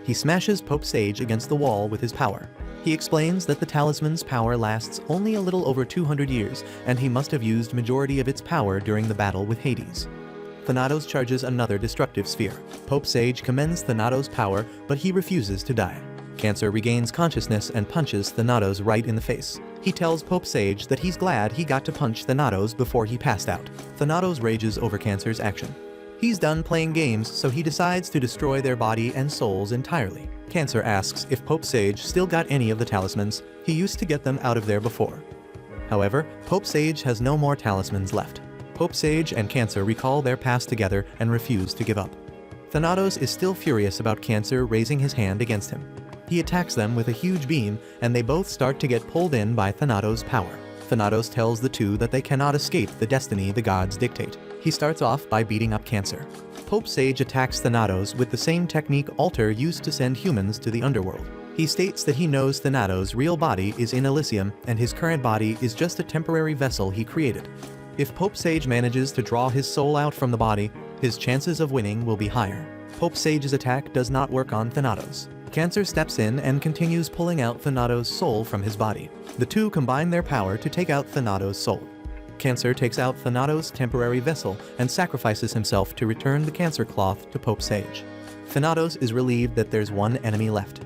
Speaker 1: He smashes Pope Sage against the wall with his power. He explains that the talisman's power lasts only a little over 200 years and he must have used majority of its power during the battle with Hades. Thanatos charges another destructive sphere. Pope Sage commends Thanatos' power, but he refuses to die. Cancer regains consciousness and punches Thanatos right in the face. He tells Pope Sage that he's glad he got to punch Thanatos before he passed out. Thanatos rages over Cancer's action. He's done playing games, so he decides to destroy their body and souls entirely. Cancer asks if Pope Sage still got any of the talismans. He used to get them out of there before. However, Pope Sage has no more talismans left. Pope Sage and Cancer recall their past together and refuse to give up. Thanatos is still furious about Cancer raising his hand against him. He attacks them with a huge beam, and they both start to get pulled in by Thanatos' power. Thanatos tells the two that they cannot escape the destiny the gods dictate. He starts off by beating up Cancer. Pope Sage attacks Thanatos with the same technique Alter used to send humans to the underworld. He states that he knows Thanatos' real body is in Elysium and his current body is just a temporary vessel he created. If Pope Sage manages to draw his soul out from the body, his chances of winning will be higher. Pope Sage's attack does not work on Thanatos. Cancer steps in and continues pulling out Thanatos' soul from his body. The two combine their power to take out Thanatos' soul. Cancer takes out Thanatos' temporary vessel and sacrifices himself to return the Cancer cloth to Pope Sage. Thanatos is relieved that there's one enemy left.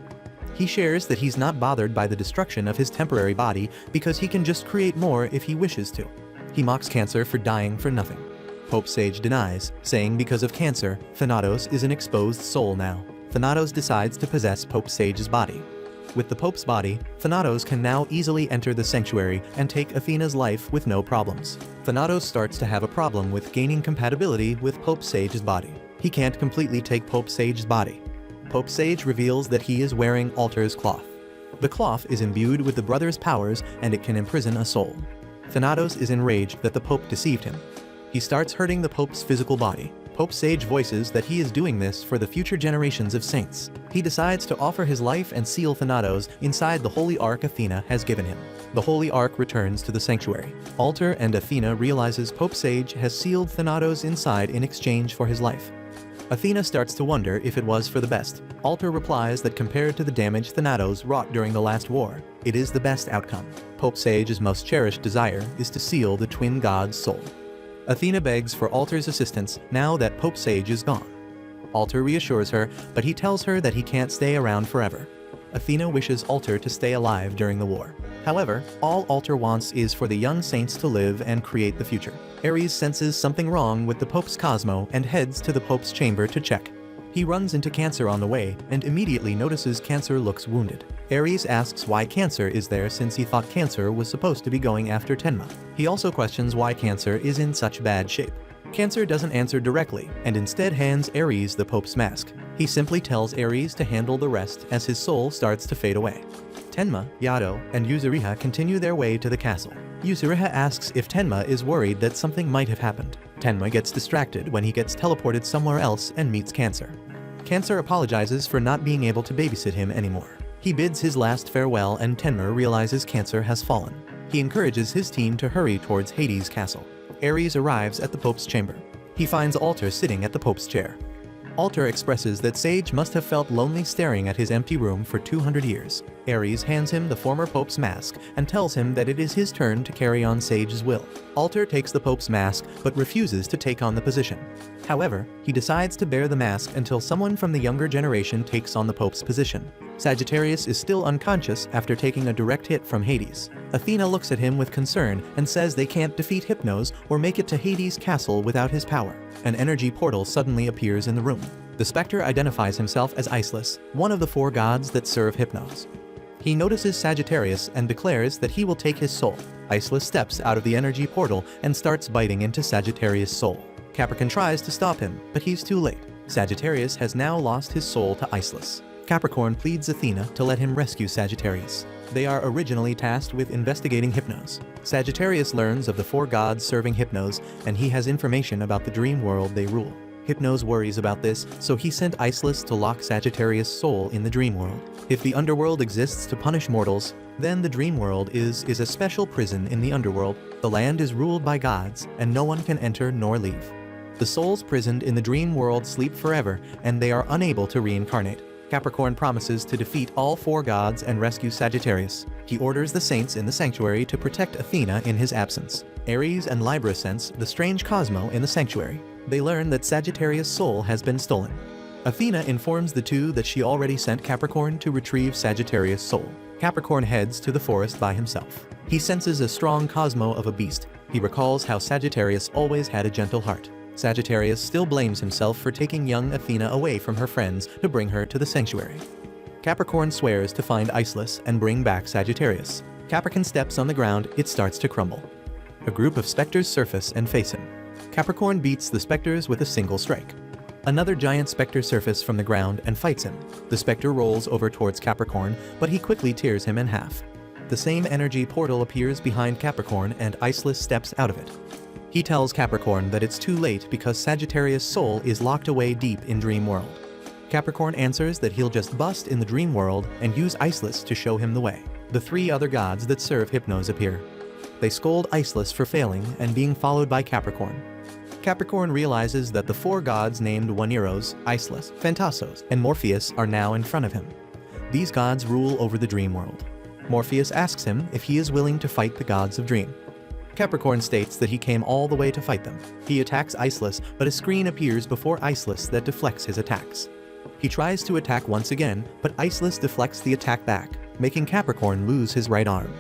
Speaker 1: He shares that he's not bothered by the destruction of his temporary body because he can just create more if he wishes to. He mocks Cancer for dying for nothing. Pope Sage denies, saying because of Cancer, Thanatos is an exposed soul now. Thanatos decides to possess Pope Sage's body. With the Pope's body, Thanatos can now easily enter the sanctuary and take Athena's life with no problems. Thanatos starts to have a problem with gaining compatibility with Pope Sage's body. He can't completely take Pope Sage's body. Pope Sage reveals that he is wearing Alter's cloth. The cloth is imbued with the brother's powers and it can imprison a soul. Thanatos is enraged that the Pope deceived him. He starts hurting the Pope's physical body. Pope Sage voices that he is doing this for the future generations of saints. He decides to offer his life and seal Thanatos inside the Holy Ark Athena has given him. The Holy Ark returns to the sanctuary. Alter and Athena realizes Pope Sage has sealed Thanatos inside in exchange for his life. Athena starts to wonder if it was for the best. Alter replies that compared to the damage Thanatos wrought during the last war, it is the best outcome. Pope Sage's most cherished desire is to seal the twin gods' soul. Athena begs for Alter's assistance now that Pope Sage is gone. Alter reassures her, but he tells her that he can't stay around forever. Athena wishes Alter to stay alive during the war. However, all Alter wants is for the young saints to live and create the future. Ares senses something wrong with the Pope's Cosmo and heads to the Pope's chamber to check. He runs into Cancer on the way and immediately notices Cancer looks wounded. Ares asks why Cancer is there since he thought Cancer was supposed to be going after Tenma. He also questions why Cancer is in such bad shape. Cancer doesn't answer directly and instead hands Ares the Pope's mask. He simply tells Ares to handle the rest as his soul starts to fade away. Tenma, Yado, and Yuzuriha continue their way to the castle. Yuzuriha asks if Tenma is worried that something might have happened. Tenma gets distracted when he gets teleported somewhere else and meets Cancer. Cancer apologizes for not being able to babysit him anymore. He bids his last farewell and Tenma realizes Cancer has fallen. He encourages his team to hurry towards Hades' castle. Ares arrives at the Pope's chamber. He finds Alter sitting at the Pope's chair. Alter expresses that Sage must have felt lonely staring at his empty room for 200 years. Ares hands him the former Pope's mask and tells him that it is his turn to carry on Sage's will. Alter takes the Pope's mask but refuses to take on the position. However, he decides to bear the mask until someone from the younger generation takes on the Pope's position. Sagittarius is still unconscious after taking a direct hit from Hades. Athena looks at him with concern and says they can't defeat Hypnos or make it to Hades' castle without his power. An energy portal suddenly appears in the room. The specter identifies himself as Iceless, one of the 4 gods that serve Hypnos. He notices Sagittarius and declares that he will take his soul. Iceless steps out of the energy portal and starts biting into Sagittarius' soul. Capricorn tries to stop him, but he's too late. Sagittarius has now lost his soul to Iceless. Capricorn pleads Athena to let him rescue Sagittarius. They are originally tasked with investigating Hypnos. Sagittarius learns of the 4 gods serving Hypnos, and he has information about the dream world they rule. Hypnos worries about this, so he sent Iceless to lock Sagittarius' soul in the dream world. If the underworld exists to punish mortals, then the dream world is a special prison in the underworld. The land is ruled by gods, and no one can enter nor leave. The souls prisoned in the dream world sleep forever, and they are unable to reincarnate. Capricorn promises to defeat all 4 gods and rescue Sagittarius. He orders the saints in the sanctuary to protect Athena in his absence. Ares and Libra sense the strange Cosmo in the sanctuary. They learn that Sagittarius' soul has been stolen. Athena informs the 2 that she already sent Capricorn to retrieve Sagittarius' soul. Capricorn heads to the forest by himself. He senses a strong Cosmo of a beast. He recalls how Sagittarius always had a gentle heart. Sagittarius still blames himself for taking young Athena away from her friends to bring her to the sanctuary. Capricorn swears to find Iceless and bring back Sagittarius. Capricorn steps on the ground, it starts to crumble. A group of specters surface and face him. Capricorn beats the specters with a single strike. Another giant specter surfaces from the ground and fights him. The specter rolls over towards Capricorn, but he quickly tears him in half. The same energy portal appears behind Capricorn and Iceless steps out of it. He tells Capricorn that it's too late because Sagittarius' soul is locked away deep in Dream World. Capricorn answers that he'll just bust in the Dream World and use Iceless to show him the way. The 3 other gods that serve Hypnos appear. They scold Iceless for failing and being followed by Capricorn. Capricorn realizes that the 4 gods named Oneros, Iceless, Phantasos, and Morpheus are now in front of him. These gods rule over the Dream World. Morpheus asks him if he is willing to fight the gods of Dream. Capricorn states that he came all the way to fight them. He attacks Iceless, but a screen appears before Iceless that deflects his attacks. He tries to attack once again, but Iceless deflects the attack back, making Capricorn lose his right arm.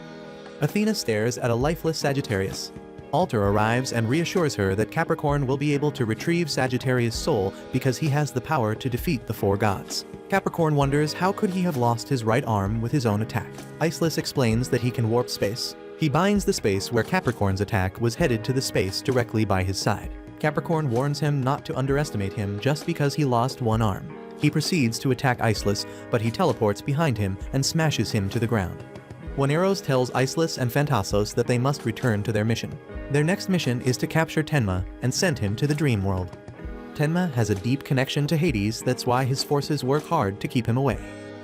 Speaker 1: Athena stares at a lifeless Sagittarius. Alter arrives and reassures her that Capricorn will be able to retrieve Sagittarius' soul because he has the power to defeat the 4 gods. Capricorn wonders how could he have lost his right arm with his own attack. Iceless explains that he can warp space. He binds the space where Capricorn's attack was headed to the space directly by his side. Capricorn warns him not to underestimate him just because he lost one arm. He proceeds to attack Iceless, but he teleports behind him and smashes him to the ground. Oneros tells Iceless and Phantasos that they must return to their mission. Their next mission is to capture Tenma and send him to the Dream World. Tenma has a deep connection to Hades, that's why his forces work hard to keep him away.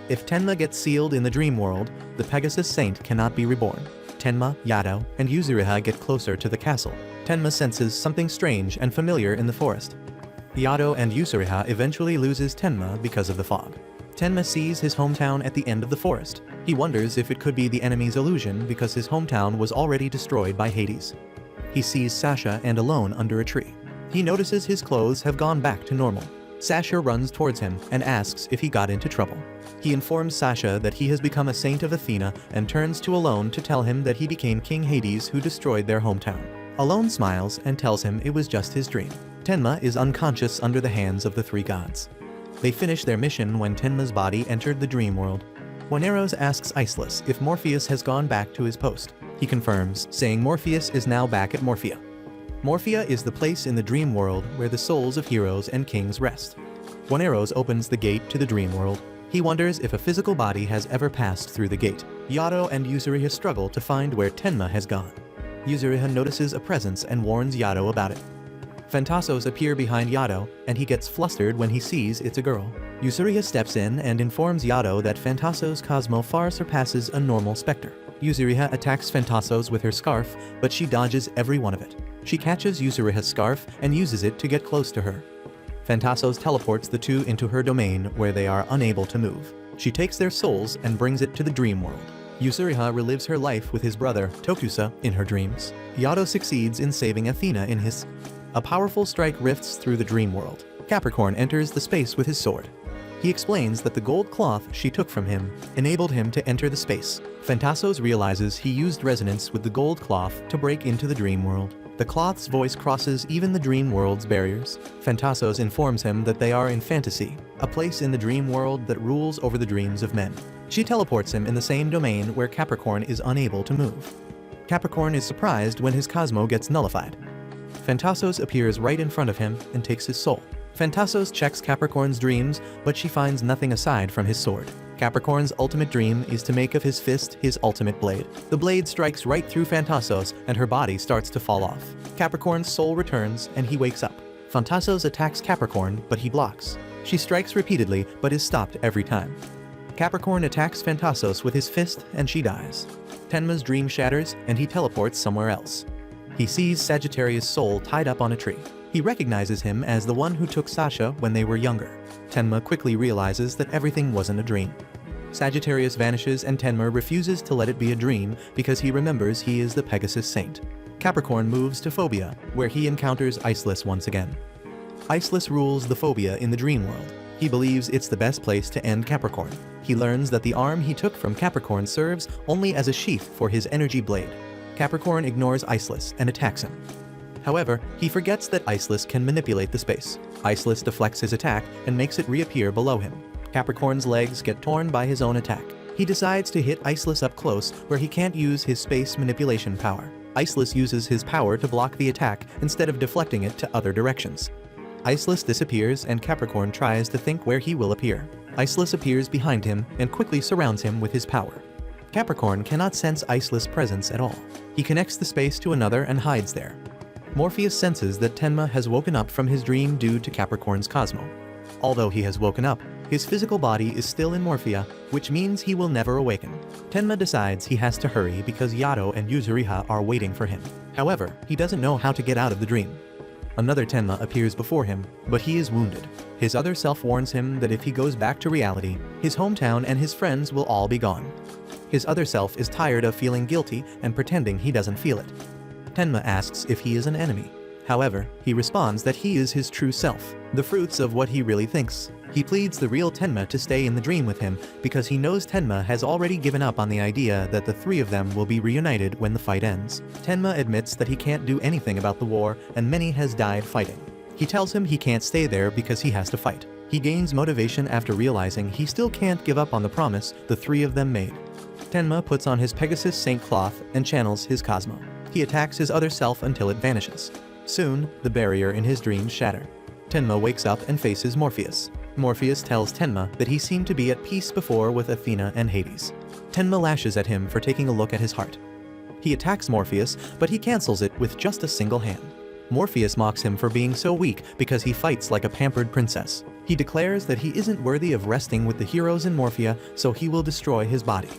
Speaker 1: If Tenma gets sealed in the Dream World, the Pegasus Saint cannot be reborn. Tenma, Yado, and Yuzuriha get closer to the castle. Tenma senses something strange and familiar in the forest. Yado and Yuzuriha eventually loses Tenma because of the fog. Tenma sees his hometown at the end of the forest. He wonders if it could be the enemy's illusion because his hometown was already destroyed by Hades. He sees Sasha and alone under a tree. He notices his clothes have gone back to normal. Sasha runs towards him and asks if he got into trouble. He informs Sasha that he has become a saint of Athena and turns to Alone to tell him that he became King Hades who destroyed their hometown. Alone smiles and tells him it was just his dream. Tenma is unconscious under the hands of the 3 gods. They finish their mission when Tenma's body entered the dream world. Oneros asks Iceless if Morpheus has gone back to his post. He confirms, saying Morpheus is now back at Morphia. Morphia is the place in the dream world where the souls of heroes and kings rest. Oneros opens the gate to the dream world. He wonders if a physical body has ever passed through the gate. Yado and Yuzuriha struggle to find where Tenma has gone. Yuzuriha notices a presence and warns Yado about it. Phantasos appear behind Yado, and he gets flustered when he sees it's a girl. Yuzuriha steps in and informs Yado that Phantasos' Cosmo far surpasses a normal specter. Yuzuriha attacks Phantasos with her scarf, but she dodges every one of it. She catches Yuzuriha's scarf and uses it to get close to her. Phantasos teleports the 2 into her domain where they are unable to move. She takes their souls and brings it to the dream world. Yuzuriha relives her life with his brother, Tokusa, in her dreams. Yado succeeds in saving Athena in his... A powerful strike rifts through the dream world. Capricorn enters the space with his sword. He explains that the gold cloth she took from him enabled him to enter the space. Phantasos realizes he used resonance with the gold cloth to break into the dream world. The cloth's voice crosses even the dream world's barriers. Phantasos informs him that they are in fantasy, a place in the dream world that rules over the dreams of men. She teleports him in the same domain where Capricorn is unable to move. Capricorn is surprised when his Cosmo gets nullified. Phantasos appears right in front of him and takes his soul. Phantasos checks Capricorn's dreams, but she finds nothing aside from his sword. Capricorn's ultimate dream is to make of his fist his ultimate blade. The blade strikes right through Phantasos, and her body starts to fall off. Capricorn's soul returns, and he wakes up. Phantasos attacks Capricorn, but he blocks. She strikes repeatedly, but is stopped every time. Capricorn attacks Phantasos with his fist, and she dies. Tenma's dream shatters, and he teleports somewhere else. He sees Sagittarius' soul tied up on a tree. He recognizes him as the one who took Sasha when they were younger. Tenma quickly realizes that everything wasn't a dream. Sagittarius vanishes and Tenma refuses to let it be a dream because he remembers he is the Pegasus Saint. Capricorn moves to Phobia, where he encounters Iceless once again. Iceless rules the Phobia in the dream world. He believes it's the best place to end Capricorn. He learns that the arm he took from Capricorn serves only as a sheath for his energy blade. Capricorn ignores Iceless and attacks him. However, he forgets that Iceless can manipulate the space. Iceless deflects his attack and makes it reappear below him. Capricorn's legs get torn by his own attack. He decides to hit Iceless up close where he can't use his space manipulation power. Iceless uses his power to block the attack instead of deflecting it to other directions. Iceless disappears and Capricorn tries to think where he will appear. Iceless appears behind him and quickly surrounds him with his power. Capricorn cannot sense Iceless' presence at all. He connects the space to another and hides there. Morpheus senses that Tenma has woken up from his dream due to Capricorn's Cosmo. Although he has woken up, his physical body is still in Morphia, which means he will never awaken. Tenma decides he has to hurry because Yato and Yuzuriha are waiting for him. However, he doesn't know how to get out of the dream. Another Tenma appears before him, but he is wounded. His other self warns him that if he goes back to reality, his hometown and his friends will all be gone. His other self is tired of feeling guilty and pretending he doesn't feel it. Tenma asks if he is an enemy. However, he responds that he is his true self, the fruits of what he really thinks. He pleads the real Tenma to stay in the dream with him because he knows Tenma has already given up on the idea that the three of them will be reunited when the fight ends. Tenma admits that he can't do anything about the war and many has died fighting. He tells him he can't stay there because he has to fight. He gains motivation after realizing he still can't give up on the promise the three of them made. Tenma puts on his Pegasus Saint cloth and channels his Cosmo. He attacks his other self until it vanishes. Soon, the barrier in his dreams shatter. Tenma wakes up and faces Morpheus. Morpheus tells Tenma that he seemed to be at peace before with Athena and Hades. Tenma lashes at him for taking a look at his heart. He attacks Morpheus, but he cancels it with just a single hand. Morpheus mocks him for being so weak because he fights like a pampered princess. He declares that he isn't worthy of resting with the heroes in Morphia, so he will destroy his body.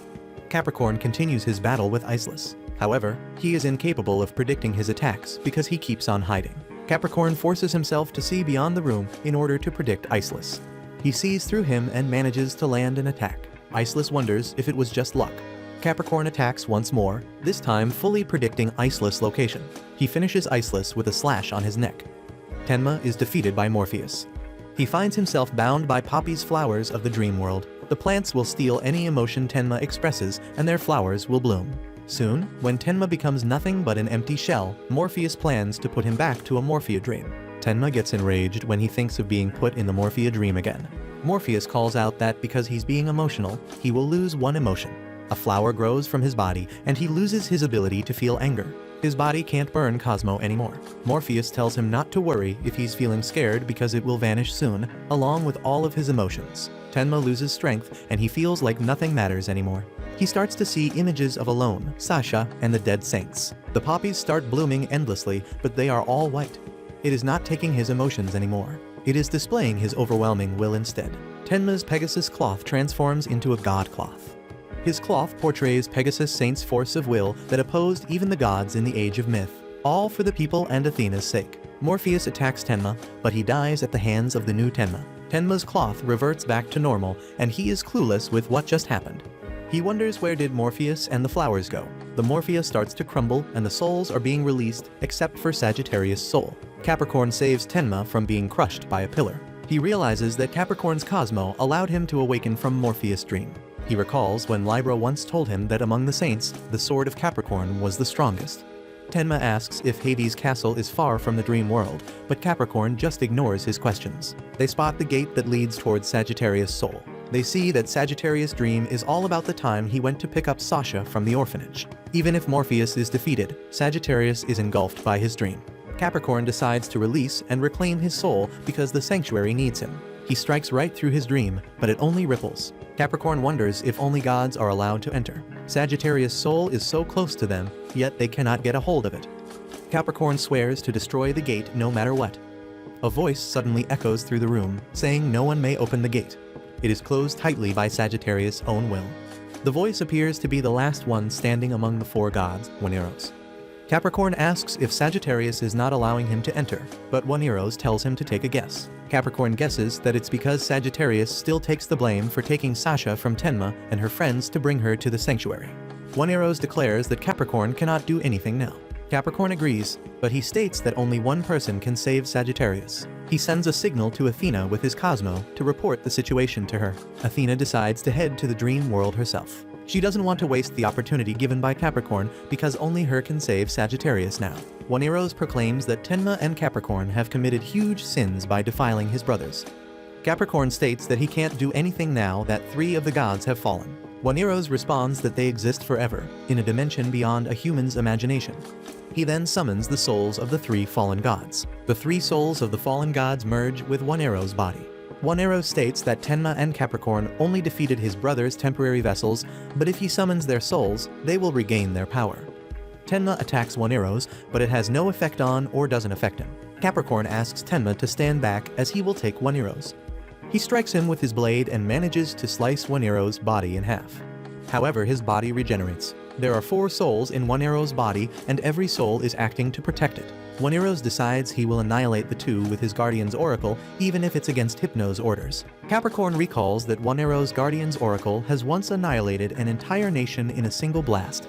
Speaker 1: Capricorn continues his battle with Iceless. However, he is incapable of predicting his attacks because he keeps on hiding. Capricorn forces himself to see beyond the room in order to predict Iceless. He sees through him and manages to land an attack. Iceless wonders if it was just luck. Capricorn attacks once more, this time fully predicting Iceless' location. He finishes Iceless with a slash on his neck. Tenma is defeated by Morpheus. He finds himself bound by Poppy's flowers of the dream world. The plants will steal any emotion Tenma expresses and their flowers will bloom. Soon, when Tenma becomes nothing but an empty shell, Morpheus plans to put him back to a Morphia dream. Tenma gets enraged when he thinks of being put in the Morphia dream again. Morpheus calls out that because he's being emotional, he will lose one emotion. A flower grows from his body, and he loses his ability to feel anger. His body can't burn Cosmo anymore. Morpheus tells him not to worry if he's feeling scared because it will vanish soon, along with all of his emotions. Tenma loses strength, and he feels like nothing matters anymore. He starts to see images of Alone, Sasha, and the dead saints. The poppies start blooming endlessly, but they are all white. It is not taking his emotions anymore. It is displaying his overwhelming will instead. Tenma's Pegasus cloth transforms into a god cloth. His cloth portrays Pegasus Saint's force of will that opposed even the gods in the Age of Myth, all for the people and Athena's sake. Morpheus attacks Tenma, but he dies at the hands of the new Tenma. Tenma's cloth reverts back to normal, and he is clueless with what just happened. He wonders where did Morpheus and the flowers go. The Morphia starts to crumble and the souls are being released except for Sagittarius' soul. Capricorn saves Tenma from being crushed by a pillar. He realizes that Capricorn's Cosmo allowed him to awaken from Morpheus' dream. He recalls when Libra once told him that among the saints, the sword of Capricorn was the strongest. Tenma asks if Hades' castle is far from the dream world, but Capricorn just ignores his questions. They spot the gate that leads towards Sagittarius' soul. They see that Sagittarius' dream is all about the time he went to pick up Sasha from the orphanage. Even if Morpheus is defeated, Sagittarius is engulfed by his dream. Capricorn decides to release and reclaim his soul because the sanctuary needs him. He strikes right through his dream, but it only ripples. Capricorn wonders if only gods are allowed to enter. Sagittarius' soul is so close to them, yet they cannot get a hold of it. Capricorn swears to destroy the gate no matter what. A voice suddenly echoes through the room, saying no one may open the gate. It is closed tightly by Sagittarius' own will. The voice appears to be the last one standing among the four gods, Juaneros. Capricorn asks if Sagittarius is not allowing him to enter, but Juaneros tells him to take a guess. Capricorn guesses that it's because Sagittarius still takes the blame for taking Sasha from Tenma and her friends to bring her to the sanctuary. Juaneros declares that Capricorn cannot do anything now. Capricorn agrees, but he states that only one person can save Sagittarius. He sends a signal to Athena with his Cosmo to report the situation to her. Athena decides to head to the dream world herself. She doesn't want to waste the opportunity given by Capricorn because only her can save Sagittarius now. Juaneros proclaims that Tenma and Capricorn have committed huge sins by defiling his brothers. Capricorn states that he can't do anything now that 3 of the gods have fallen. Juaneros responds that they exist forever, in a dimension beyond a human's imagination. He then summons the souls of the 3 fallen gods. The 3 souls of the fallen gods merge with Juaneros' body. Juaneros states that Tenma and Capricorn only defeated his brother's temporary vessels, but if he summons their souls, they will regain their power. Tenma attacks Juaneros, but it has no effect on or doesn't affect him. Capricorn asks Tenma to stand back as he will take Juaneros. He strikes him with his blade and manages to slice Juaneros' body in half. However, his body regenerates. There are 4 souls in Juaneros' body, and every soul is acting to protect it. Juaneros decides he will annihilate the 2 with his Guardian's Oracle, even if it's against Hypno's orders. Capricorn recalls that Juaneros' Guardian's Oracle has once annihilated an entire nation in a single blast.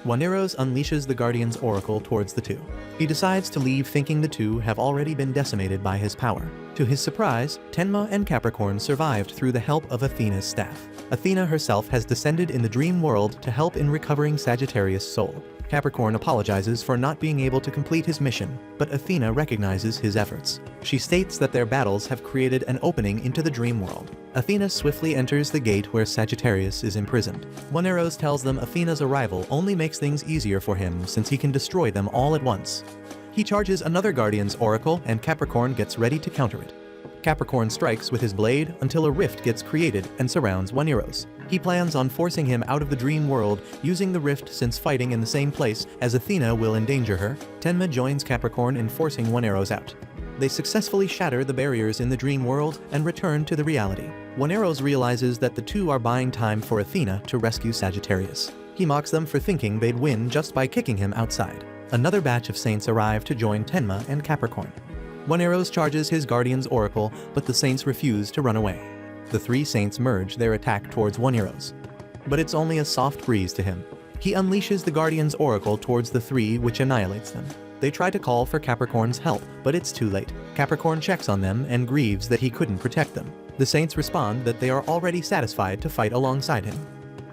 Speaker 1: Juaneros unleashes the Guardian's Oracle towards the 2. He decides to leave thinking the 2 have already been decimated by his power. To his surprise, Tenma and Capricorn survived through the help of Athena's staff. Athena herself has descended in the dream world to help in recovering Sagittarius' soul. Capricorn apologizes for not being able to complete his mission, but Athena recognizes his efforts. She states that their battles have created an opening into the dream world. Athena swiftly enters the gate where Sagittarius is imprisoned. Juaneros tells them Athena's arrival only makes things easier for him since he can destroy them all at once. He charges another Guardian's Oracle and Capricorn gets ready to counter it. Capricorn strikes with his blade until a rift gets created and surrounds Juaneros. He plans on forcing him out of the dream world using the rift since fighting in the same place as Athena will endanger her. Tenma joins Capricorn in forcing Juaneros out. They successfully shatter the barriers in the dream world and return to the reality. Juaneros realizes that the 2 are buying time for Athena to rescue Sagittarius. He mocks them for thinking they'd win just by kicking him outside. Another batch of saints arrive to join Tenma and Capricorn. Juaneros charges his Guardian's Oracle, but the saints refuse to run away. The 3 saints merge their attack towards Juaneros. But it's only a soft breeze to him. He unleashes the Guardian's Oracle towards the 3, which annihilates them. They try to call for Capricorn's help, but it's too late. Capricorn checks on them and grieves that he couldn't protect them. The saints respond that they are already satisfied to fight alongside him.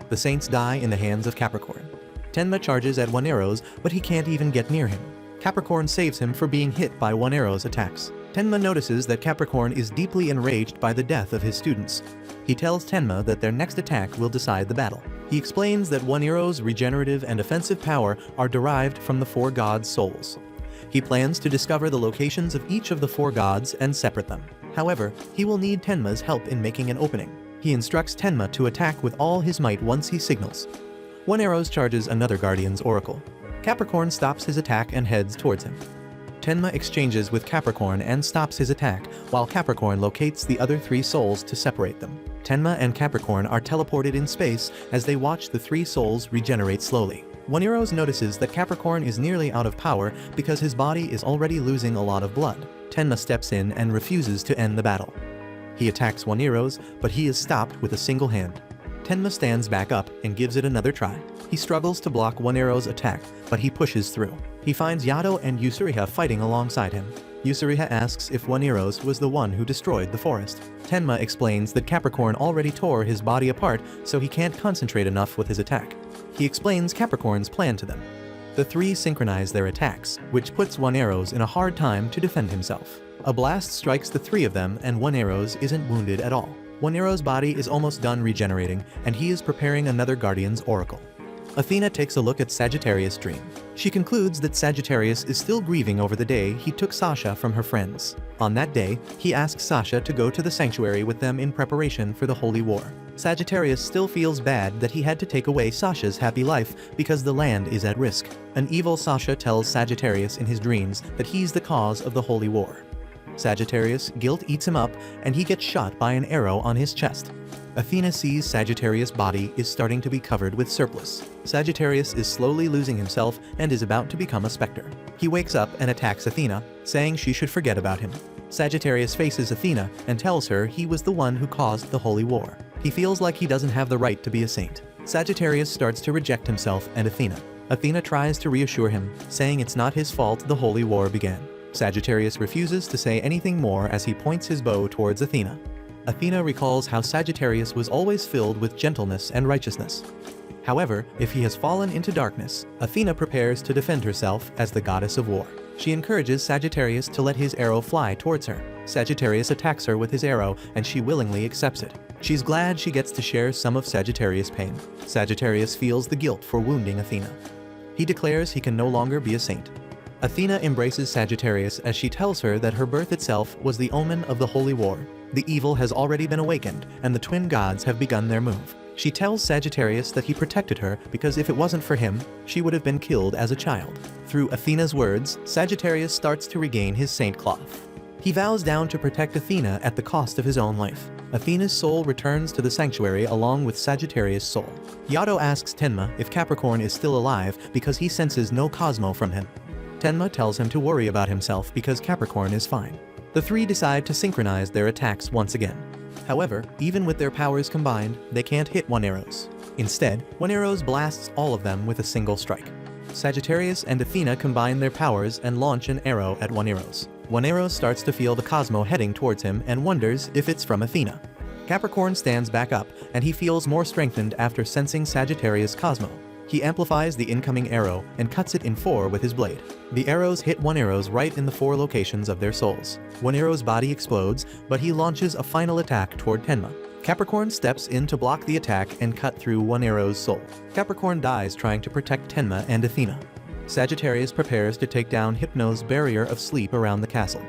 Speaker 1: The saints die in the hands of Capricorn. Tenma charges at Juaneros, but he can't even get near him. Capricorn saves him for being hit by Juaneros' attacks. Tenma notices that Capricorn is deeply enraged by the death of his students. He tells Tenma that their next attack will decide the battle. He explains that Juaneros' regenerative and offensive power are derived from the 4 gods' souls. He plans to discover the locations of each of the 4 gods and separate them. However, he will need Tenma's help in making an opening. He instructs Tenma to attack with all his might once he signals. Juaneros charges another Guardian's Oracle. Capricorn stops his attack and heads towards him. Tenma exchanges with Capricorn and stops his attack, while Capricorn locates the other 3 souls to separate them. Tenma and Capricorn are teleported in space as they watch the 3 souls regenerate slowly. Juaneros notices that Capricorn is nearly out of power because his body is already losing a lot of blood. Tenma steps in and refuses to end the battle. He attacks Juaneros, but he is stopped with a single hand. Tenma stands back up and gives it another try. He struggles to block Juaneros' attack, but he pushes through. He finds Yato and Yusuriha fighting alongside him. Yusuriha asks if Oneros was the one who destroyed the forest. Tenma explains that Capricorn already tore his body apart, so he can't concentrate enough with his attack. He explains Capricorn's plan to them. The three synchronize their attacks, which puts Oneros in a hard time to defend himself. A blast strikes the three of them and Oneros isn't wounded at all. Oneros' body is almost done regenerating, and he is preparing another Guardian's Oracle. Athena takes a look at Sagittarius' dream. She concludes that Sagittarius is still grieving over the day he took Sasha from her friends. On that day, he asks Sasha to go to the sanctuary with them in preparation for the Holy War. Sagittarius still feels bad that he had to take away Sasha's happy life because the land is at risk. An evil Sasha tells Sagittarius in his dreams that he's the cause of the Holy War. Sagittarius' guilt eats him up, and he gets shot by an arrow on his chest. Athena sees Sagittarius' body is starting to be covered with surplus. Sagittarius is slowly losing himself and is about to become a specter. He wakes up and attacks Athena, saying she should forget about him. Sagittarius faces Athena and tells her he was the one who caused the Holy War. He feels like he doesn't have the right to be a saint. Sagittarius starts to reject himself and Athena. Athena tries to reassure him, saying it's not his fault the Holy War began. Sagittarius refuses to say anything more as he points his bow towards Athena. Athena recalls how Sagittarius was always filled with gentleness and righteousness. However, if he has fallen into darkness, Athena prepares to defend herself as the goddess of war. She encourages Sagittarius to let his arrow fly towards her. Sagittarius attacks her with his arrow, and she willingly accepts it. She's glad she gets to share some of Sagittarius' pain. Sagittarius feels the guilt for wounding Athena. He declares he can no longer be a saint. Athena embraces Sagittarius as she tells her that her birth itself was the omen of the Holy War. The evil has already been awakened, and the twin gods have begun their move. She tells Sagittarius that he protected her because if it wasn't for him, she would have been killed as a child. Through Athena's words, Sagittarius starts to regain his saint cloth. He vows down to protect Athena at the cost of his own life. Athena's soul returns to the sanctuary along with Sagittarius' soul. Yato asks Tenma if Capricorn is still alive because he senses no Cosmo from him. Tenma tells him to worry about himself because Capricorn is fine. The three decide to synchronize their attacks once again. However, even with their powers combined, they can't hit Oneros. Instead, Oneros blasts all of them with a single strike. Sagittarius and Athena combine their powers and launch an arrow at Oneros. Oneros starts to feel the Cosmo heading towards him and wonders if it's from Athena. Capricorn stands back up, and he feels more strengthened after sensing Sagittarius' Cosmo. He amplifies the incoming arrow and cuts it in 4 with his blade. The arrows hit Oneros right in the 4 locations of their souls. Oneros' body explodes, but he launches a final attack toward Tenma. Capricorn steps in to block the attack and cut through Oneros' soul. Capricorn dies trying to protect Tenma and Athena. Sagittarius prepares to take down Hypno's barrier of sleep around the castle.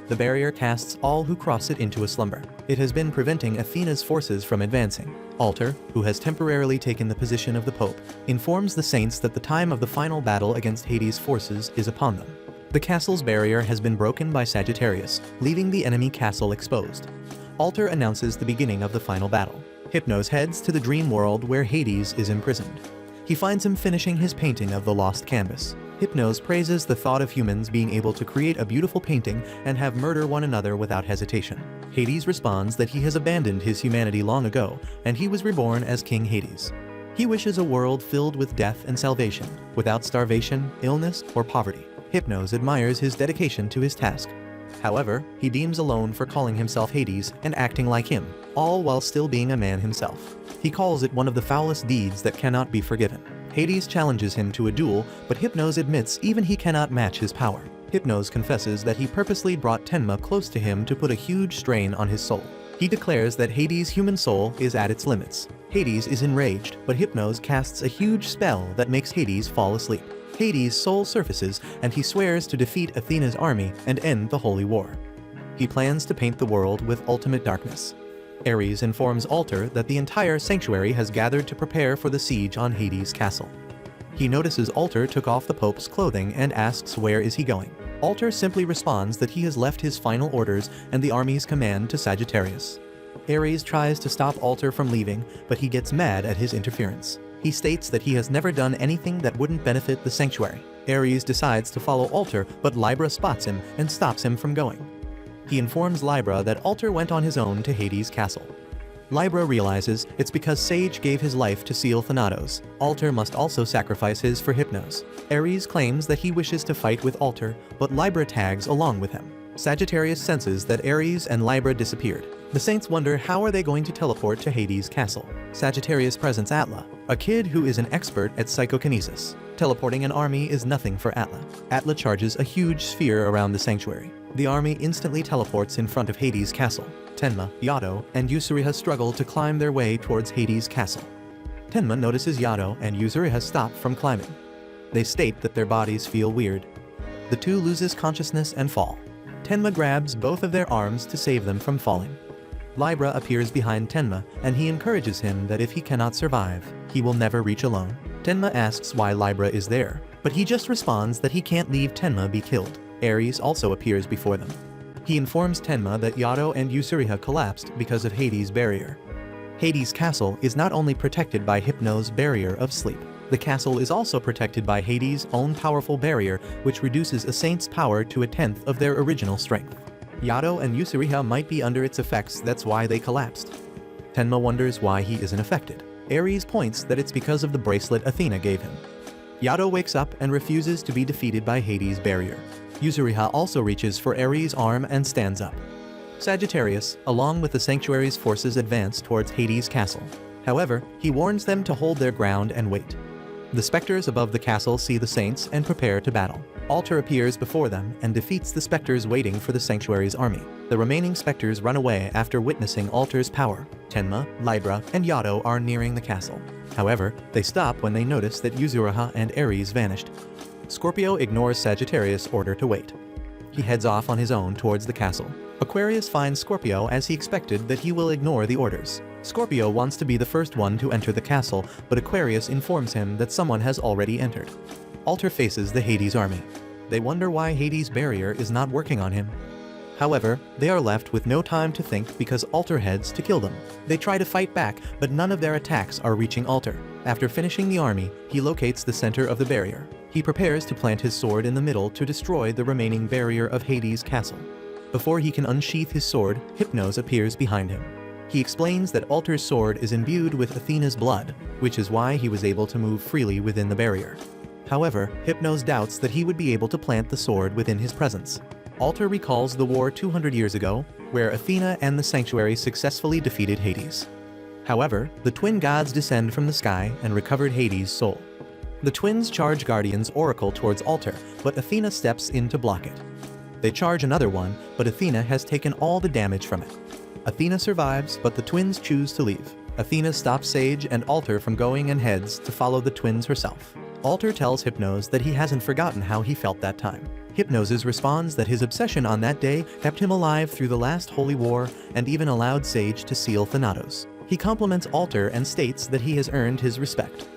Speaker 1: The barrier casts all who cross it into a slumber. It has been preventing Athena's forces from advancing. Alter, who has temporarily taken the position of the Pope, informs the saints that the time of the final battle against Hades' forces is upon them. The castle's barrier has been broken by Sagittarius, leaving the enemy castle exposed. Alter announces the beginning of the final battle. Hypnos heads to the dream world where Hades is imprisoned. He finds him finishing his painting of the lost canvas. Hypnos praises the thought of humans being able to create a beautiful painting and have murder one another without hesitation. Hades responds that he has abandoned his humanity long ago, and he was reborn as King Hades. He wishes a world filled with death and salvation, without starvation, illness, or poverty. Hypnos admires his dedication to his task. However, he deems alone for calling himself Hades and acting like him, all while still being a man himself. He calls it one of the foulest deeds that cannot be forgiven. Hades challenges him to a duel, but Hypnos admits even he cannot match his power. Hypnos confesses that he purposely brought Tenma close to him to put a huge strain on his soul. He declares that Hades' human soul is at its limits. Hades is enraged, but Hypnos casts a huge spell that makes Hades fall asleep. Hades' soul surfaces, and he swears to defeat Athena's army and end the Holy War. He plans to paint the world with ultimate darkness. Ares informs Alter that the entire sanctuary has gathered to prepare for the siege on Hades' castle. He notices Alter took off the Pope's clothing and asks where is he going. Alter simply responds that he has left his final orders and the army's command to Sagittarius. Ares tries to stop Alter from leaving, but he gets mad at his interference. He states that he has never done anything that wouldn't benefit the sanctuary. Ares decides to follow Alter, but Libra spots him and stops him from going. He informs Libra that Alter went on his own to Hades' castle. Libra realizes it's because Sage gave his life to seal Thanatos. Alter must also sacrifice his for Hypnos. Ares claims that he wishes to fight with Alter, but Libra tags along with him. Sagittarius senses that Ares and Libra disappeared. The saints wonder how are they going to teleport to Hades' castle. Sagittarius presents Atla, a kid who is an expert at psychokinesis. Teleporting an army is nothing for Atla. Atla charges a huge sphere around the sanctuary. The army instantly teleports in front of Hades' castle. Tenma, Yato, and Yusuriha struggle to climb their way towards Hades' castle. Tenma notices Yato and Yusuriha stop from climbing. They state that their bodies feel weird. The two loses consciousness and fall. Tenma grabs both of their arms to save them from falling. Libra appears behind Tenma, and he encourages him that if he cannot survive, he will never reach alone. Tenma asks why Libra is there, but he just responds that he can't leave Tenma be killed. Ares also appears before them. He informs Tenma that Yato and Yusuriha collapsed because of Hades' barrier. Hades' castle is not only protected by Hypno's barrier of sleep. The castle is also protected by Hades' own powerful barrier, which reduces a saint's power to 1/10 of their original strength. Yato and Yusuriha might be under its effects, that's why they collapsed. Tenma wonders why he isn't affected. Ares points that it's because of the bracelet Athena gave him. Yato wakes up and refuses to be defeated by Hades' barrier. Yusuriha also reaches for Ares' arm and stands up. Sagittarius, along with the sanctuary's forces, advance towards Hades' castle. However, he warns them to hold their ground and wait. The specters above the castle see the saints and prepare to battle. Alter appears before them and defeats the specters waiting for the sanctuary's army. The remaining specters run away after witnessing Alter's power. Tenma, Libra, and Yato are nearing the castle. However, they stop when they notice that Yusuriha and Ares vanished. Scorpio ignores Sagittarius' order to wait. He heads off on his own towards the castle. Aquarius finds Scorpio as he expected that he will ignore the orders. Scorpio wants to be the first one to enter the castle, but Aquarius informs him that someone has already entered. Alter faces the Hades army. They wonder why Hades' barrier is not working on him. However, they are left with no time to think because Alter heads to kill them. They try to fight back, but none of their attacks are reaching Alter. After finishing the army, he locates the center of the barrier. He prepares to plant his sword in the middle to destroy the remaining barrier of Hades' castle. Before he can unsheath his sword, Hypnos appears behind him. He explains that Alter's sword is imbued with Athena's blood, which is why he was able to move freely within the barrier. However, Hypnos doubts that he would be able to plant the sword within his presence. Alter recalls the war 200 years ago, where Athena and the sanctuary successfully defeated Hades. However, the twin gods descend from the sky and recovered Hades' soul. The twins charge Guardian's oracle towards Alter, but Athena steps in to block it. They charge another one, but Athena has taken all the damage from it. Athena survives, but the twins choose to leave. Athena stops Sage and Alter from going and heads to follow the twins herself. Alter tells Hypnos that he hasn't forgotten how he felt that time. Hypnos responds that his obsession on that day kept him alive through the last holy war and even allowed Sage to seal Thanatos. He compliments Alter and states that he has earned his respect.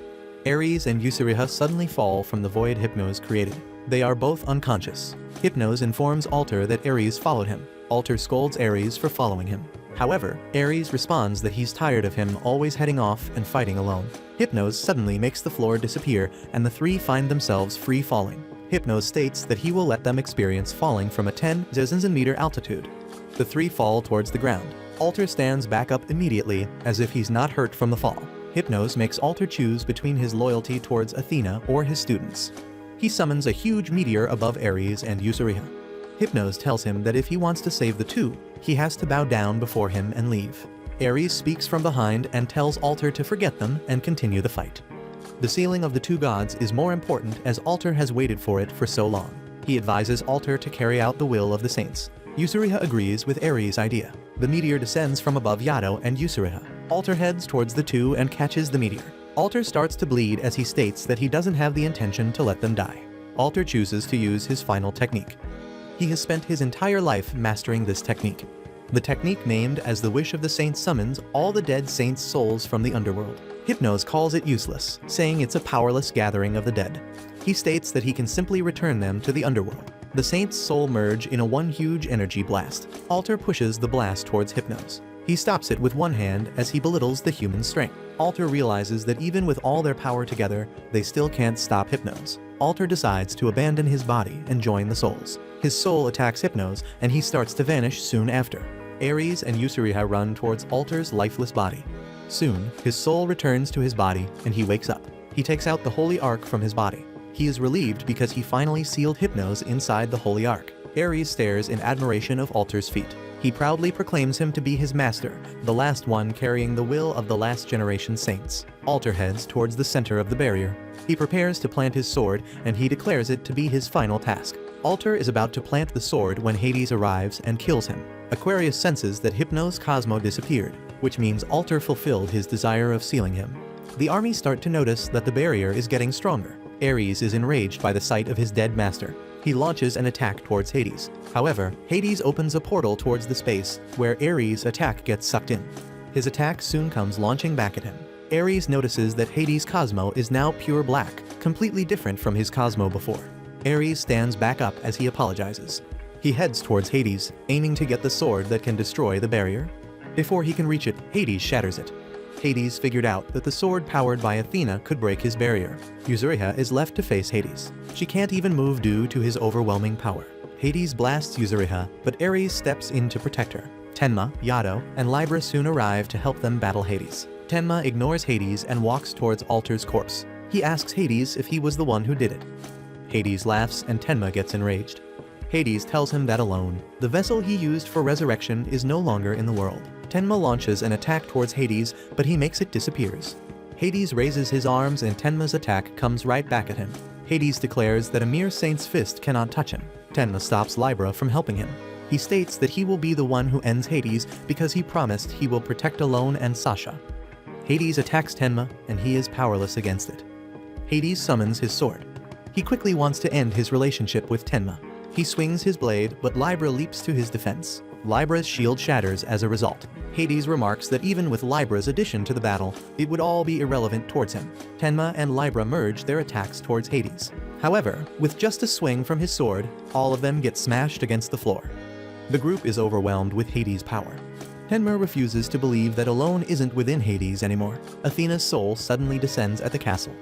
Speaker 1: Ares and Yusuriha suddenly fall from the void Hypnos created. They are both unconscious. Hypnos informs Alter that Ares followed him. Alter scolds Ares for following him. However, Ares responds that he's tired of him always heading off and fighting alone. Hypnos suddenly makes the floor disappear and the three find themselves free falling. Hypnos states that he will let them experience falling from a 10,000 meter altitude. The three fall towards the ground. Alter stands back up immediately as if he's not hurt from the fall. Hypnos makes Alter choose between his loyalty towards Athena or his students. He summons a huge meteor above Ares and Yusuriha. Hypnos tells him that if he wants to save the two, he has to bow down before him and leave. Ares speaks from behind and tells Alter to forget them and continue the fight. The sealing of the two gods is more important as Alter has waited for it for so long. He advises Alter to carry out the will of the saints. Yusuriha agrees with Ares' idea. The meteor descends from above Yato and Yusuriha. Alter heads towards the two and catches the meteor. Alter starts to bleed as he states that he doesn't have the intention to let them die. Alter chooses to use his final technique. He has spent his entire life mastering this technique. The technique named as the Wish of the Saints summons all the dead saints' souls from the underworld. Hypnos calls it useless, saying it's a powerless gathering of the dead. He states that he can simply return them to the underworld. The saints' soul merge in a one huge energy blast. Alter pushes the blast towards Hypnos. He stops it with one hand as he belittles the human strength. Alter realizes that even with all their power together, they still can't stop Hypnos. Alter decides to abandon his body and join the souls. His soul attacks Hypnos, and he starts to vanish soon after. Ares and Yusuriha run towards Alter's lifeless body. Soon, his soul returns to his body, and he wakes up. He takes out the Holy Ark from his body. He is relieved because he finally sealed Hypnos inside the Holy Ark. Ares stares in admiration of Alter's feat. He proudly proclaims him to be his master, the last one carrying the will of the last generation saints. Alter heads towards the center of the barrier. He prepares to plant his sword, and he declares it to be his final task. Alter is about to plant the sword when Hades arrives and kills him. Aquarius senses that Hypnos Cosmo disappeared, which means Alter fulfilled his desire of sealing him. The army start to notice that the barrier is getting stronger. Ares is enraged by the sight of his dead master. He launches an attack towards Hades. However, Hades opens a portal towards the space, where Ares' attack gets sucked in. His attack soon comes launching back at him. Ares notices that Hades' Cosmo is now pure black, completely different from his Cosmo before. Ares stands back up as he apologizes. He heads towards Hades, aiming to get the sword that can destroy the barrier. Before he can reach it, Hades shatters it. Hades figured out that the sword powered by Athena could break his barrier. Euryriha is left to face Hades. She can't even move due to his overwhelming power. Hades blasts Euryriha, but Ares steps in to protect her. Tenma, Yado, and Libra soon arrive to help them battle Hades. Tenma ignores Hades and walks towards Alter's corpse. He asks Hades if he was the one who did it. Hades laughs and Tenma gets enraged. Hades tells him that alone, the vessel he used for resurrection is no longer in the world. Tenma launches an attack towards Hades, but he makes it disappears. Hades raises his arms and Tenma's attack comes right back at him. Hades declares that a mere saint's fist cannot touch him. Tenma stops Libra from helping him. He states that he will be the one who ends Hades because he promised he will protect Alone and Sasha. Hades attacks Tenma, and he is powerless against it. Hades summons his sword. He quickly wants to end his relationship with Tenma. He swings his blade, but Libra leaps to his defense. Libra's shield shatters as a result. Hades remarks that even with Libra's addition to the battle, it would all be irrelevant towards him. Tenma and Libra merge their attacks towards Hades. However, with just a swing from his sword, all of them get smashed against the floor. The group is overwhelmed with Hades' power. Tenma refuses to believe that Alone isn't within Hades anymore. Athena's soul suddenly descends at the castle.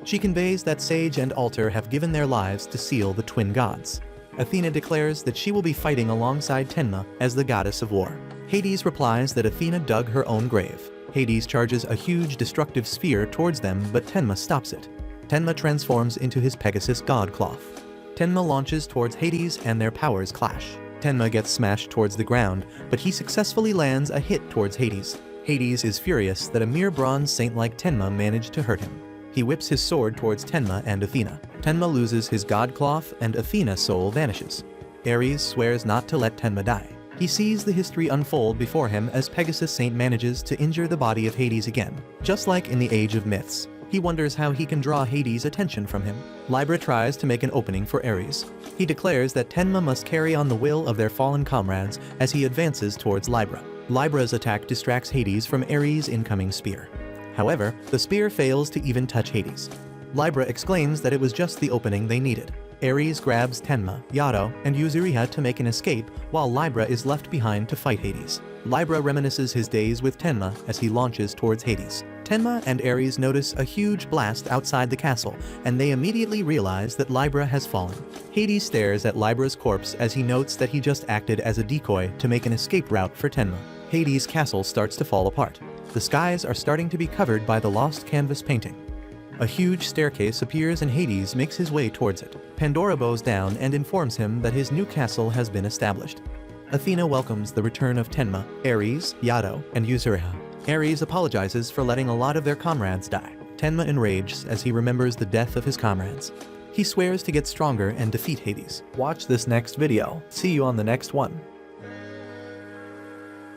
Speaker 1: She conveys that Sage and Alter have given their lives to seal the twin gods. Athena declares that she will be fighting alongside Tenma as the goddess of war. Hades replies that Athena dug her own grave. Hades charges a huge destructive sphere towards them, but Tenma stops it. Tenma transforms into his Pegasus god cloth. Tenma launches towards Hades and their powers clash. Tenma gets smashed towards the ground, but he successfully lands a hit towards Hades. Hades is furious that a mere bronze saint like Tenma managed to hurt him. He whips his sword towards Tenma and Athena. Tenma loses his god cloth and Athena's soul vanishes. Ares swears not to let Tenma die. He sees the history unfold before him as Pegasus Saint manages to injure the body of Hades again. Just like in the Age of Myths, he wonders how he can draw Hades' attention from him. Libra tries to make an opening for Ares. He declares that Tenma must carry on the will of their fallen comrades as he advances towards Libra. Libra's attack distracts Hades from Ares' incoming spear. However, the spear fails to even touch Hades. Libra exclaims that it was just the opening they needed. Ares grabs Tenma, Yado, and Euryriha to make an escape, while Libra is left behind to fight Hades. Libra reminisces his days with Tenma as he launches towards Hades. Tenma and Ares notice a huge blast outside the castle, and they immediately realize that Libra has fallen. Hades stares at Libra's corpse as he notes that he just acted as a decoy to make an escape route for Tenma. Hades' castle starts to fall apart. The skies are starting to be covered by the lost canvas painting. A huge staircase appears and Hades makes his way towards it. Pandora bows down and informs him that his new castle has been established. Athena welcomes the return of Tenma, Ares, Yado, and Euryriha. Ares apologizes for letting a lot of their comrades die. Tenma enrages as he remembers the death of his comrades. He swears to get stronger and defeat Hades. Watch this next video. See you on the next one.